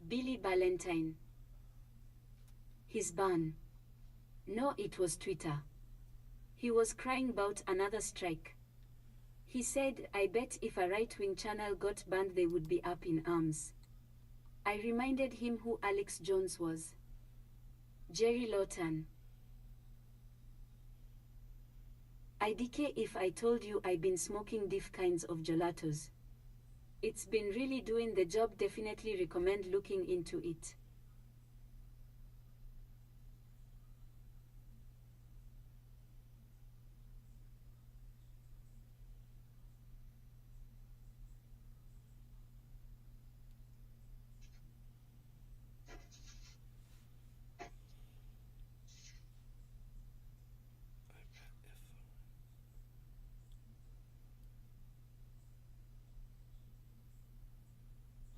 Billy Valentine. His ban. No, it was Twitter. He was crying about another strike. He said, I bet if a right-wing channel got banned they would be up in arms. I reminded him who Alex Jones was. Jerry Lawton. I'd decay if I told you I've been smoking diff kinds of gelatos. It's been really doing the job. Definitely recommend looking into it.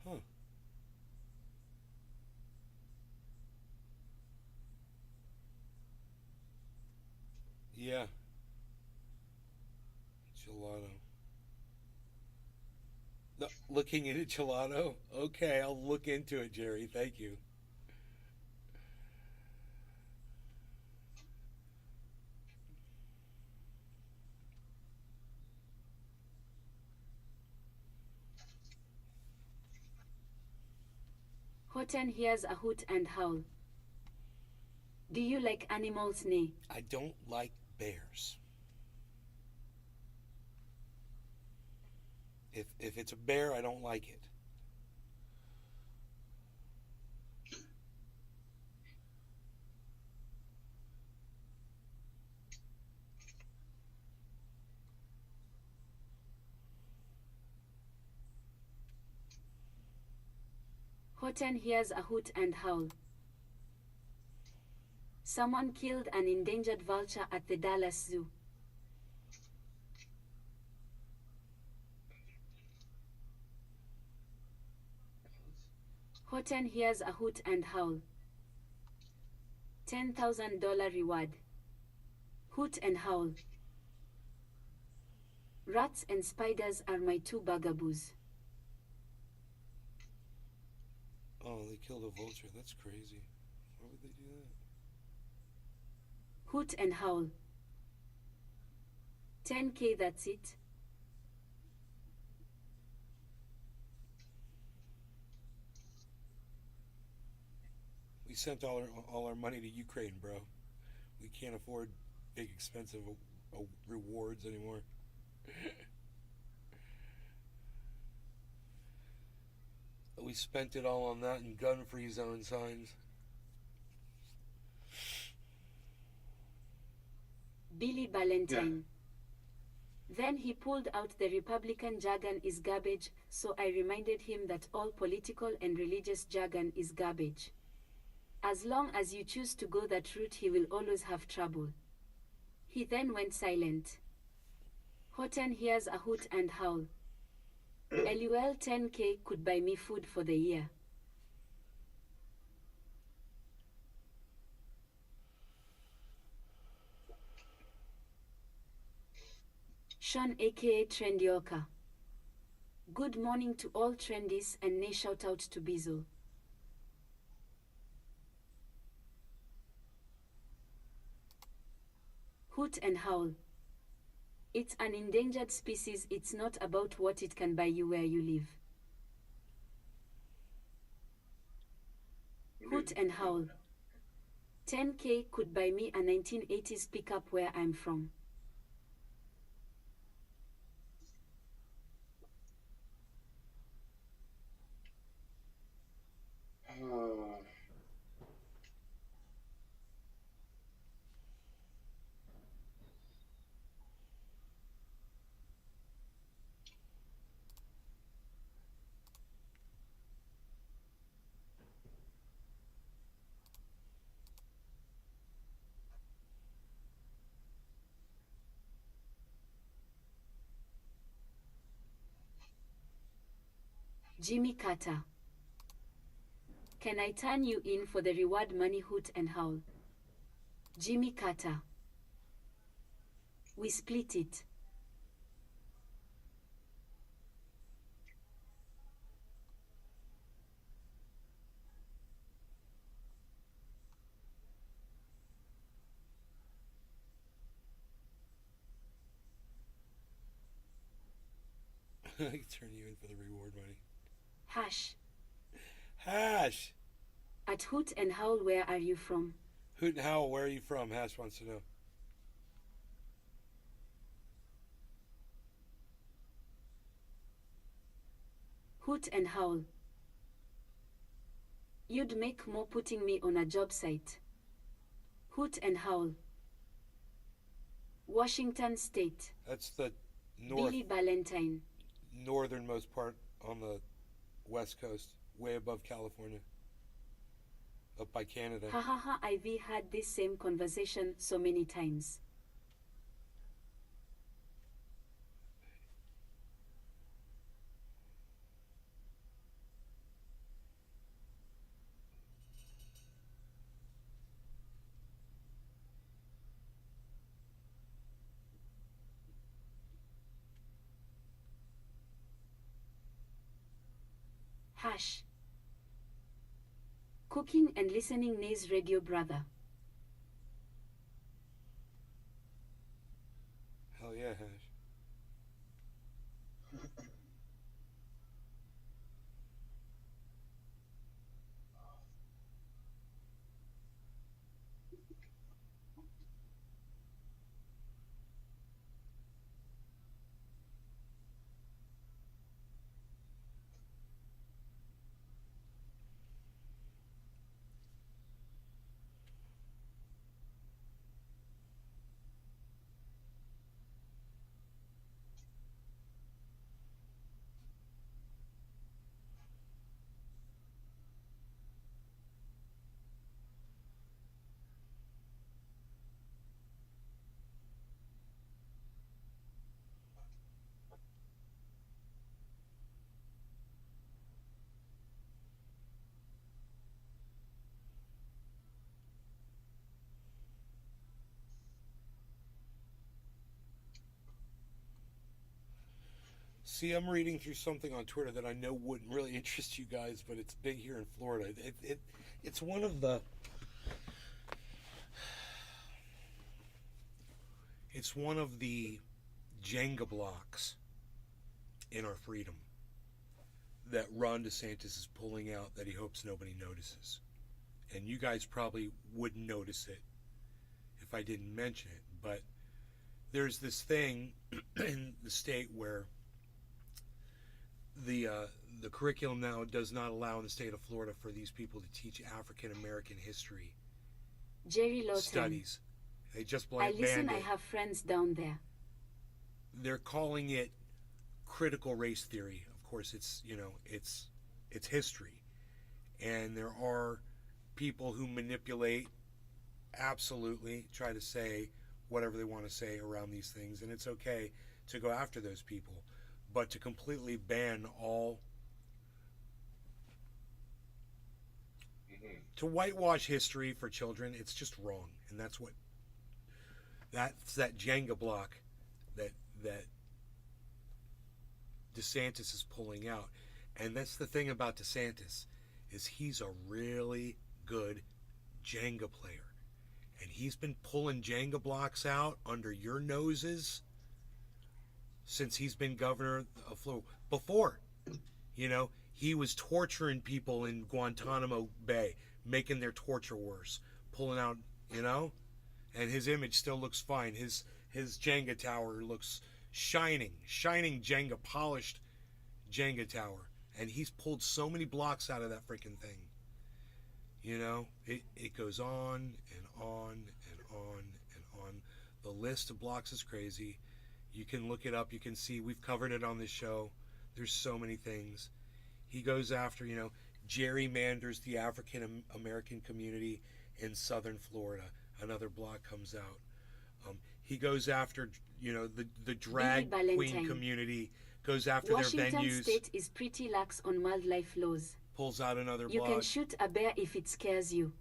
Huh. Yeah. Gelato. No, looking into gelato? Okay, I'll look into it, Jerry. Thank you. Horton hears a hoot and howl. Do you like animals, nay? I don't like bears. If it's a bear, I don't like it. Horton hears a hoot and howl. Someone killed an endangered vulture at the Dallas Zoo. Horton hears a hoot and howl. $10,000 reward. Hoot and howl. Rats and spiders are my two bugaboos. Oh, they killed a vulture. That's crazy. Why would they do that? Hoot and howl. 10K, that's it. We sent all our money to Ukraine, bro. We can't afford big, expensive rewards anymore. We spent it all on that and gun-free zone signs. Billy Ballantyne. Yeah. Then he pulled out the Republican jargon is garbage, so I reminded him that all political and religious jargon is garbage. As long as you choose to go that route, he will always have trouble. He then went silent. Horton hears a hoot and howl. LUL 10K could buy me food for the year. Sean aka Trendioka. Good morning to all trendies and nay shout out to Bizzle. Hoot and howl. It's an endangered species. It's not about what it can buy you where you live. Hoot and howl. 10K could buy me a 1980s pickup where I'm from. Jimmy Carter. Can I turn you in for the reward money? Hoot and howl. Jimmy Carter. We split it. I can turn you in for the reward money. Hash. Hash! At Hoot and Howl, where are you from? Hoot and Howl, where are you from? Hash wants to know. Hoot and howl. You'd make more putting me on a job site. Hoot and howl. Washington State. That's the Billy Valentine. northernmost part on the west coast, way above California, up by Canada. Ha ha ha, I've had this same conversation so many times. Hash. Cooking and listening Nay's radio brother. Hell yeah, Hash. See, I'm reading through something on Twitter that I know wouldn't really interest you guys, but it's big here in Florida. It's one of the Jenga blocks in our freedom that Ron DeSantis is pulling out that he hopes nobody notices. And you guys probably wouldn't notice it if I didn't mention it, but there's this thing in the state where the curriculum now does not allow in the state of Florida for these people to teach African American history Jerry Lawton. studies. They just I listen, banned I it. have friends down there. They're calling it critical race theory. Of course, it's it's history, and there are people who manipulate, absolutely try to say whatever they want to say around these things, and it's okay to go after those people, but to completely ban all, to whitewash history for children, it's just wrong. And that's that Jenga block that DeSantis is pulling out. And that's the thing about DeSantis, is he's a really good Jenga player. And he's been pulling Jenga blocks out under your noses since he's been governor of Florida. Before, he was torturing people in Guantanamo Bay, making their torture worse, pulling out, and his image still looks fine. His Jenga tower looks shining Jenga, polished Jenga tower. And he's pulled so many blocks out of that freaking thing. It goes on and on and on and on. The list of blocks is crazy. You can look it up. You can see we've covered it on this show. There's so many things. He goes after, gerrymanders the African American community in southern Florida. Another block comes out. He goes after, the drag queen community. Goes after Washington their venues. State is pretty lax on wildlife laws. Pulls out another You block. can shoot a bear if it scares you.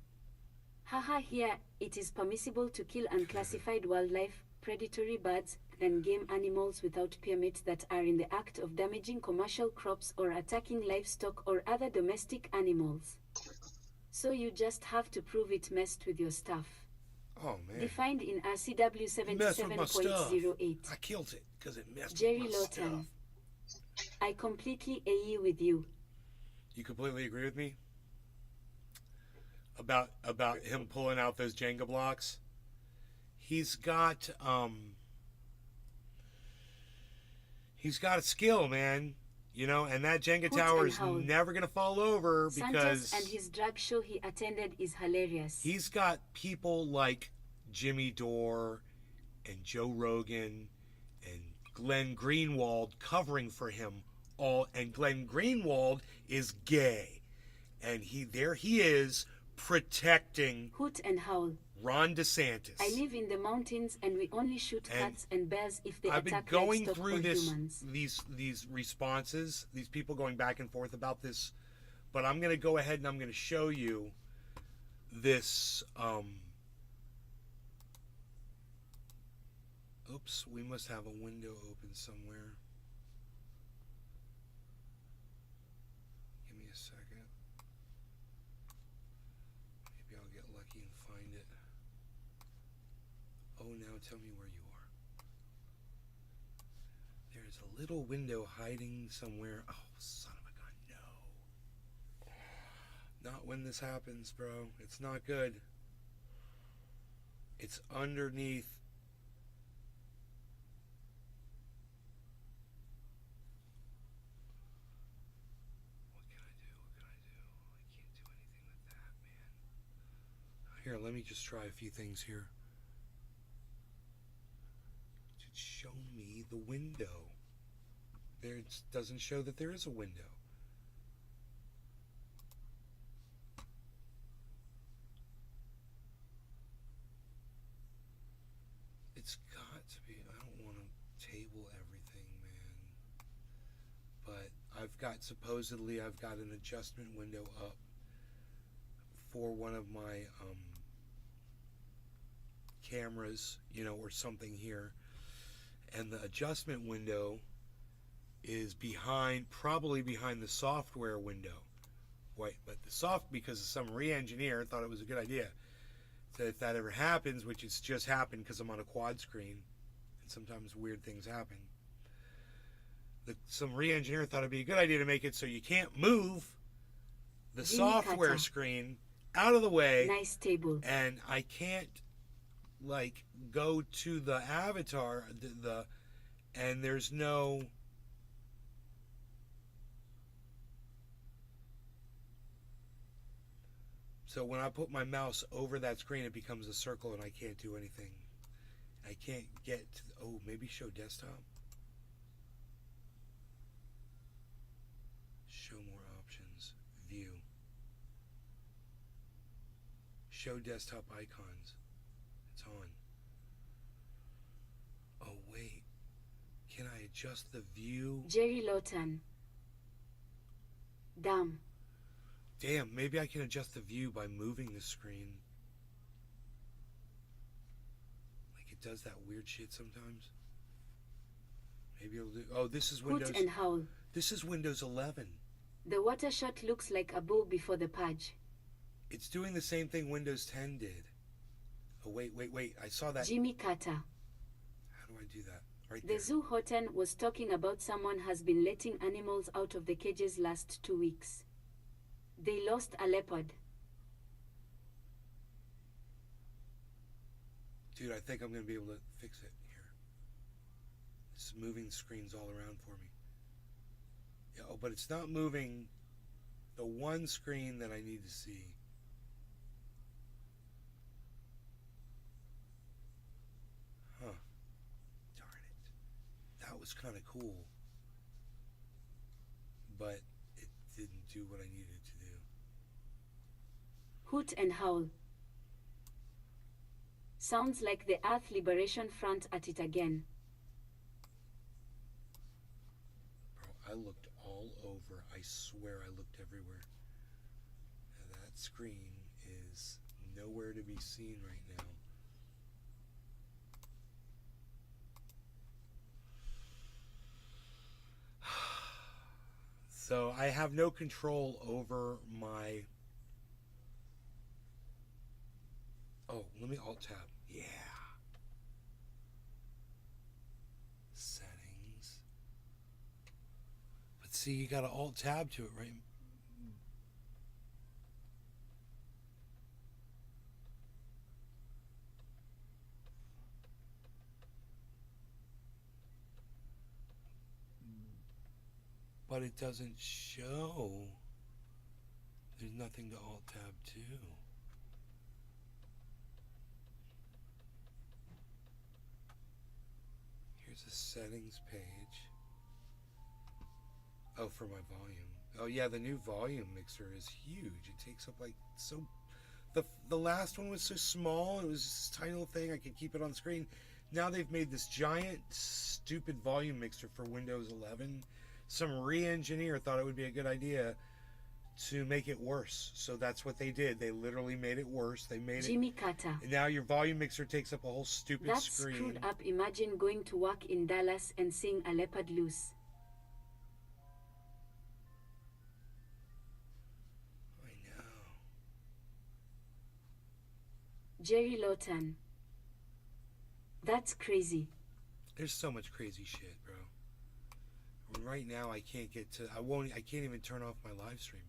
Haha, here it is permissible to kill unclassified wildlife, predatory birds, and game animals without permit that are in the act of damaging commercial crops or attacking livestock or other domestic animals. So you just have to prove it messed with your stuff. Oh, man. Defined in RCW Messed with my stuff. 77.08. I killed it because it messed Jerry with my Lawton. stuff. I completely agree with you. You completely agree with me? About him pulling out those Jenga blocks? He's got a skill, man. You know, and that Jenga Hoot tower and is howl. never going to fall over because Santos and his drag show he attended is hilarious. he's got people like Jimmy Dore and Joe Rogan and Glen Greenwald covering for him all. And Glen Greenwald is gay. And there he is protecting Hoot and howl. Ron DeSantis. I live in the mountains and we only shoot cats and bears if they I've been attack going livestock through or this, humans. these responses, these people going back and forth about this, but I'm going to go ahead and I'm going to show you this. Oops, we must have a window open somewhere. Give me a second. Maybe I'll get lucky and find it. Oh, now tell me where you are. There's a little window hiding somewhere. Oh, son of a gun, no. Not when this happens, bro. It's not good. It's underneath. What can I do? What can I do? I can't do anything with that, man. Here, let me just try a few things here. Show me the window. There it doesn't show that there is a window. It's got to be. I don't want to table everything, man. But supposedly I've got an adjustment window up for one of my cameras, you know, or something here. And the adjustment window is probably behind the software window. Wait, but because some re-engineer thought it was a good idea. So if that ever happens, which it's just happened because I'm on a quad screen, and sometimes weird things happen. Some re-engineer thought it'd be a good idea to make it so you can't move the software screen out of the way. Nice table. And I can't go to the avatar and there's no so when I put my mouse over that screen it becomes a circle and I can't do anything. I can't get to maybe show desktop. Show more options. View. Show desktop icons. It's on. Oh, wait. Can I adjust the view? Jerry Lawton. Damn, maybe I can adjust the view by moving the screen. Like it does that weird shit sometimes. Maybe it'll do. Oh, this is Windows. Hoot and howl. This is Windows 11. The water shot looks like a bull before the purge. It's doing the same thing Windows 10 did. Oh, wait. I saw that. Jimmy Carter. How do I do that? Right The there. zoo Horton was talking about someone has been letting animals out of the cages last 2 weeks. They lost a leopard. Dude, I think I'm going to be able to fix it here. It's moving screens all around for me. Yeah, oh, but it's not moving the one screen that I need to see. Huh. Darn it. That was kind of cool. But it didn't do what I needed to do. Hoot and howl. Sounds like the Earth Liberation Front at it again. Bro, I looked all over. I swear I looked everywhere. And that screen is nowhere to be seen right now. So I have no control over my... Oh, let me Alt-Tab. Yeah. Settings. But see, you got to Alt-Tab to it, right? But it doesn't show. There's nothing to alt tab to. Here's a settings page. Oh, for my volume. Oh yeah, the new volume mixer is huge. It takes up like so. The last one was so small. It was this tiny little thing. I could keep it on screen. Now they've made this giant, stupid volume mixer for Windows 11. Some re-engineer thought it would be a good idea to make it worse. So that's what they did. They literally made it worse. They made Jimmy Carter. it. Now your volume mixer takes up a whole stupid That's screen. screwed up. Imagine going to work in Dallas and seeing a leopard loose. I know. Jerry Lawton. That's crazy. There's so much crazy shit, bro. Right now I can't get to. I can't even turn off my live stream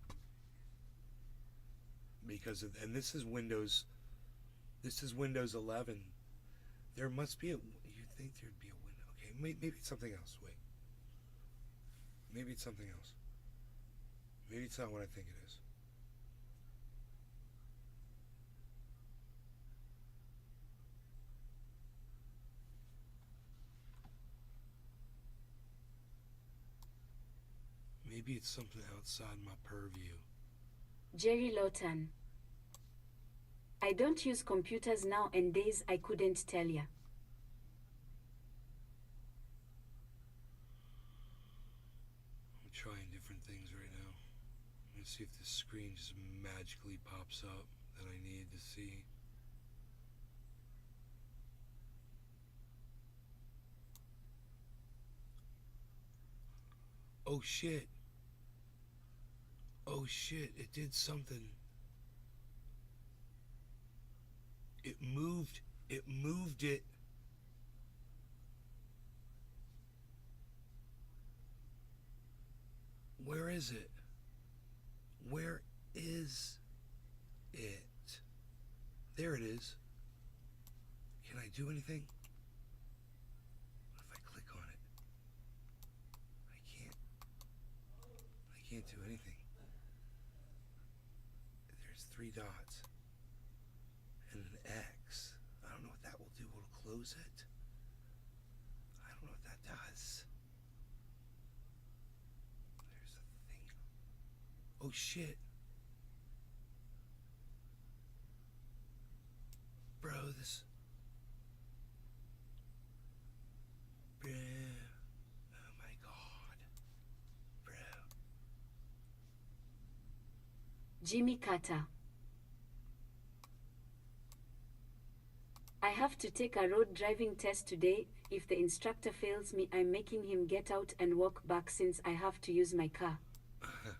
because of. And this is Windows. This is Windows 11. There must be a. You'd think there'd be a window. Okay, maybe it's something else. Wait. Maybe it's something else. Maybe it's not what I think it is. Maybe it's something outside my purview. Jerry Lawton. I don't use computers nowadays. I couldn't tell ya. I'm trying different things right now. I'm gonna see if this screen just magically pops up that I need to see. Oh shit. Oh shit, it did something. It moved it. Where is it? Where is it? There it is. Can I do anything? What if I click on it? I can't do anything. There's 3 dots and an X. I don't know what that will do. Will it close it? I don't know what that does. There's a thing. Oh shit. Bro, this. Bro. Oh my god. Bro. Jimmy Carter. I have to take a road driving test today. If the instructor fails me, I'm making him get out and walk back since I have to use my car. Let's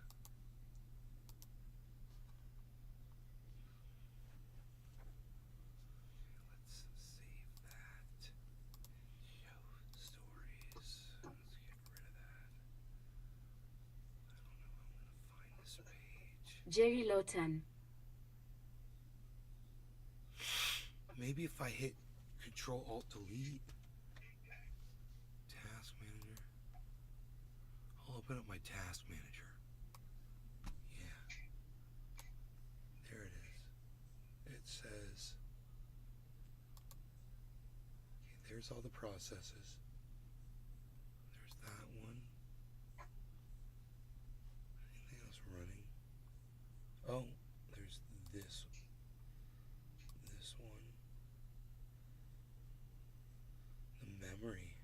save that. Show stories. Let's get rid of that. I don't know how I'm gonna find this page. Jerry Lawton. Maybe if I hit Control Alt Delete, Task Manager. I'll open up my Task Manager. Yeah. There it is. It says, okay, there's all the processes. There's that one. Anything else running? Oh, there's this one. The memory.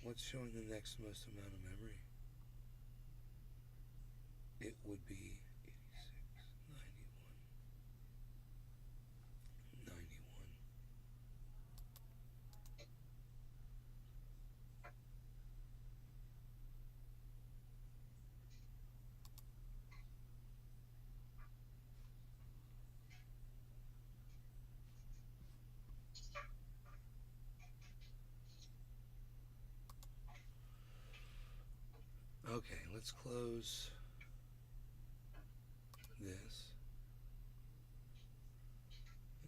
What's showing the next most amount of memory? It would be 86, 91, 91. Okay, let's close this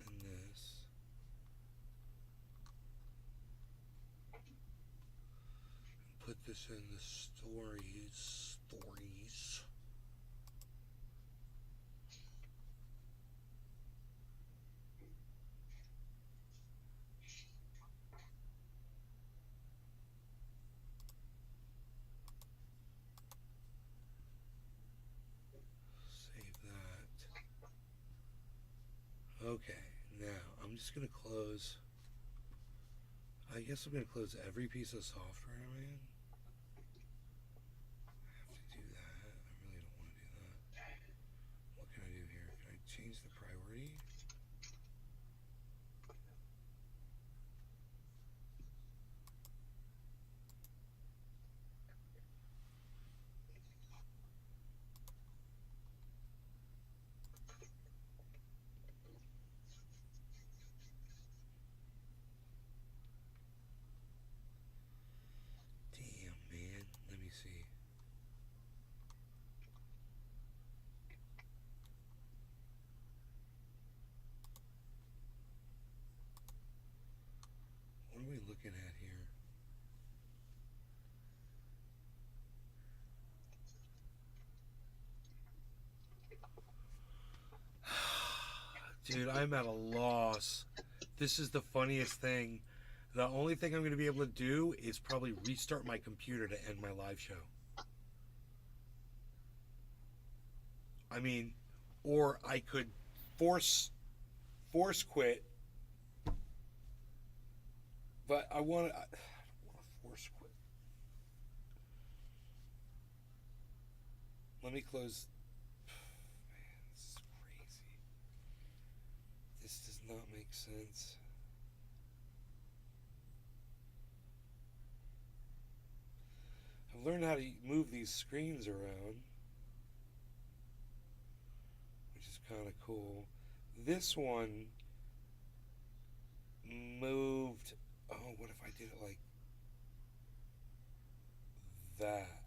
and this. Put this in the stories. Save that. Okay, now I'm just gonna close. I guess I'm gonna close every piece of software I'm in. I have to do that. I really don't want to do that. What can I do here? Can I change the priority? Damn, man. Let me see. What are we looking at here? Dude, I'm at a loss. This is the funniest thing. The only thing I'm going to be able to do is probably restart my computer to end my live show. I mean, or I could force quit. But I don't want to force quit. Let me close. Man, this is crazy. This does not make sense. I've learned how to move these screens around, which is kind of cool. This one moved. Oh, what if I did it like that?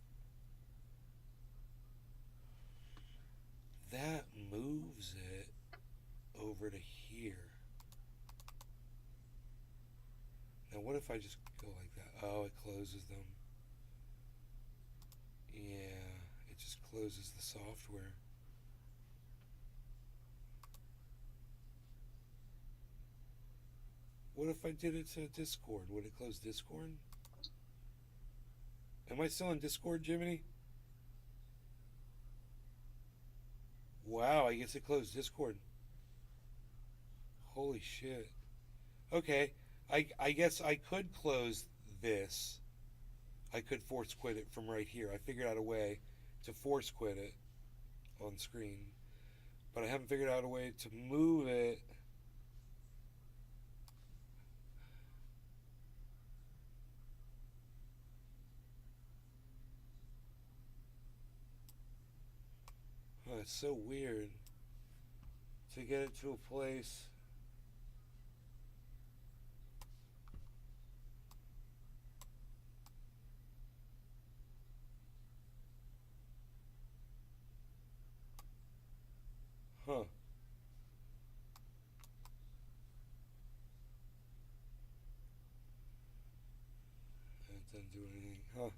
That moves it over to here. Now, what if I just go like that? Oh, it closes them. Yeah, it just closes the software. What if I did it to Discord? Would it close Discord? Am I still in Discord, Jiminy? Wow, I guess it closed Discord. Holy shit. Okay, I guess I could close this. I could force quit it from right here. I figured out a way to force quit it on screen. But I haven't figured out a way to move it. Oh, it's so weird to get it to a place. Huh. That doesn't do anything. Huh.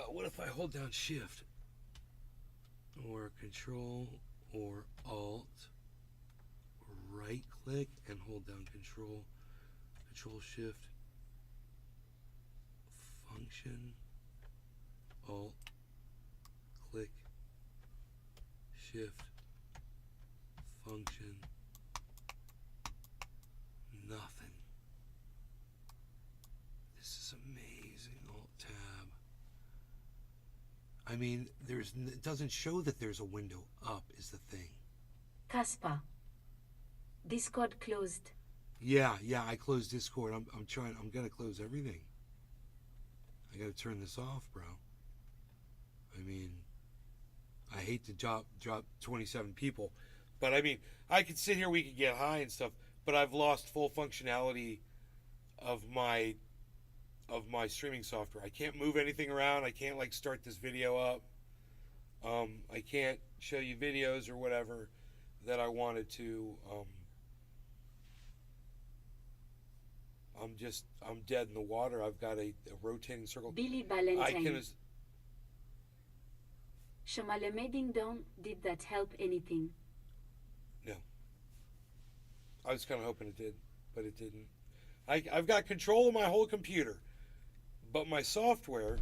What if I hold down Shift? Or Control or Alt, right click and hold down Control Shift, Function, Alt, click, Shift, Function, nothing. This is amazing. Alt Tab. I mean, it doesn't show that there's a window up is the thing. Caspar. Discord closed. Yeah, I closed Discord. I'm gonna close everything. I gotta turn this off, bro. I mean, I hate to drop 27 people, but I mean, I could sit here, we could get high and stuff, but I've lost full functionality of my streaming software. I can't move anything around. I can't like start this video up. I can't show you videos or whatever that I wanted to. I'm dead in the water. I've got a rotating circle. Billy I can. Ballantyne. Shamalemeding down, did that help anything? No. I was kind of hoping it did, but it didn't. I've got control of my whole computer, but my software,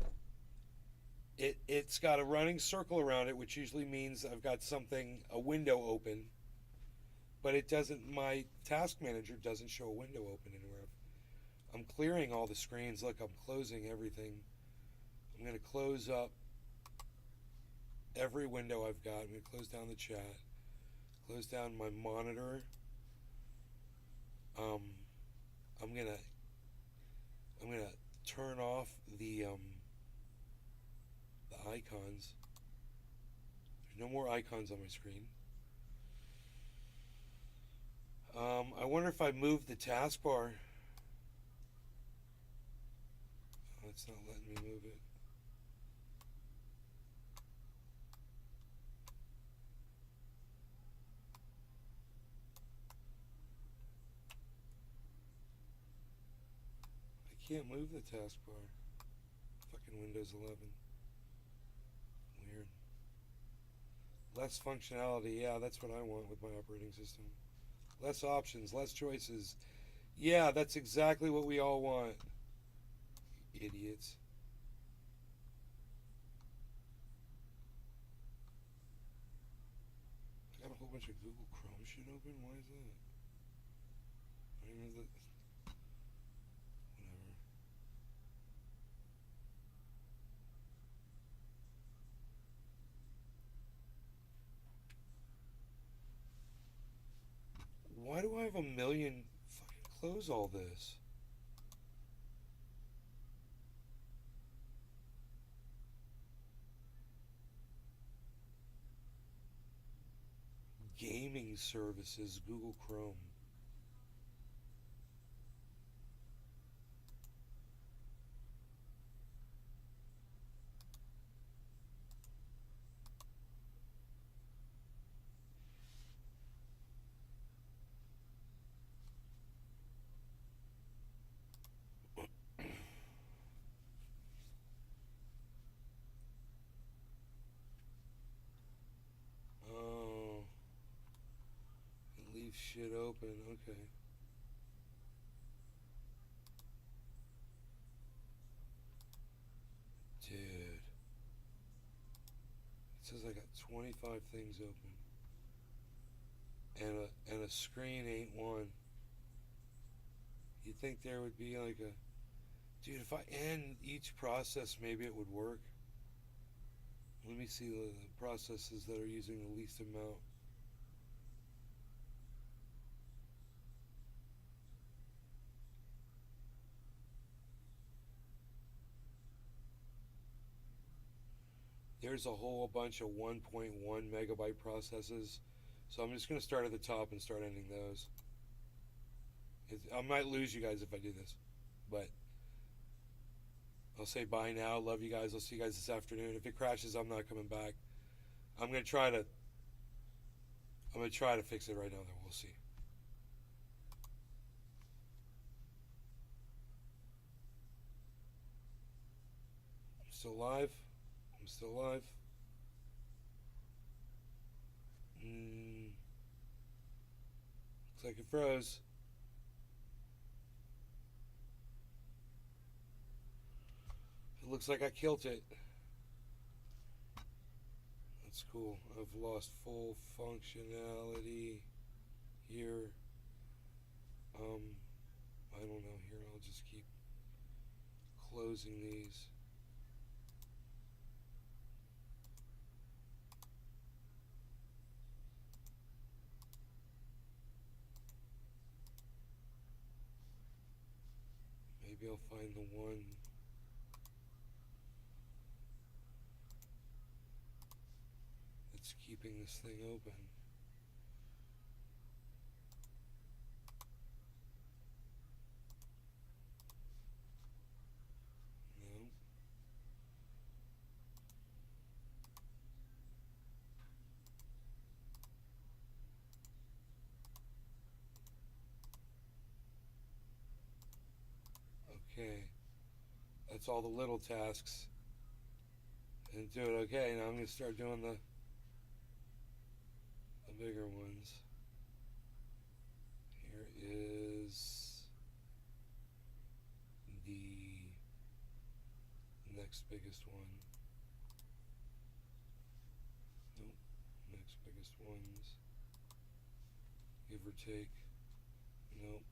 it's got a running circle around it, which usually means I've got a window open, but it doesn't. My task manager doesn't show a window open anywhere. I'm clearing all the screens. Look, I'm closing everything. I'm going to close up every window I've got. I'm going to close down the chat, close down my monitor. I'm gonna turn off the icons. There's no more icons on my screen. I wonder if I move the taskbar. Oh, it's not letting me move it. I can't move the taskbar. Fucking Windows 11. Weird. Less functionality. Yeah, that's what I want with my operating system. Less options, less choices. Yeah, that's exactly what we all want. Idiots. I got a whole bunch of Google Chrome shit open. Why is that? I don't even know that. Whatever. Why do I have a million? Fucking close all this. Gaming services, Google Chrome. Oh, it leaves shit open. Okay. Dude. It says I got 25 things open. And a screen ain't one. You'd think there would be like a... Dude, if I end each process, maybe it would work. Let me see the processes that are using the least amount. There's a whole bunch of 1.1 megabyte processes. So I'm just going to start at the top and start ending those. I might lose you guys if I do this. But I'll say bye now. Love you guys. I'll see you guys this afternoon. If it crashes, I'm not coming back. I'm going to try to fix it right now, though. We'll see. I'm still live. I'm still live. Looks like it froze. It looks like I killed it. That's cool. I've lost full functionality here. I don't know here. I'll just keep closing these. Maybe I'll find the one. That's keeping this thing open. No. That's all the little tasks. And do it. Okay, now I'm going to start doing the bigger ones. Here is the next biggest one. Nope. Next biggest ones. Give or take. Nope.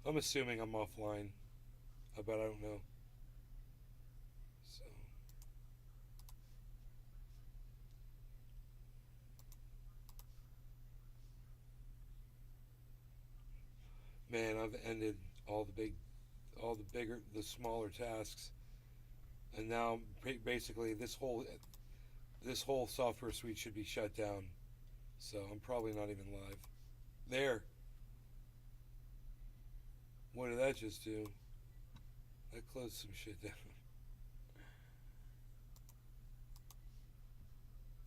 I'm assuming I'm offline. But I don't know. So. Man, I've ended all the smaller tasks, and now basically this whole software suite should be shut down. So I'm probably not even live. There. What did that just do? That closed some shit down.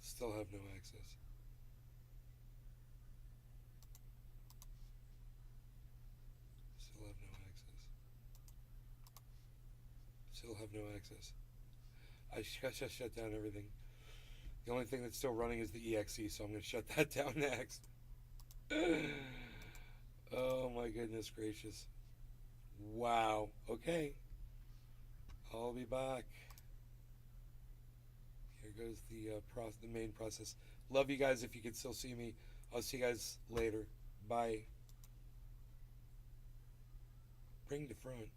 Still have no access. Still have no access. I shut down everything. The only thing that's still running is the exe, so I'm going to shut that down next. Oh my goodness gracious. Wow. Okay. I'll be back. Here goes the main process. Love you guys if you can still see me. I'll see you guys later. Bye. Bring the front.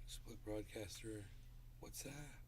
Split broadcaster. What's that?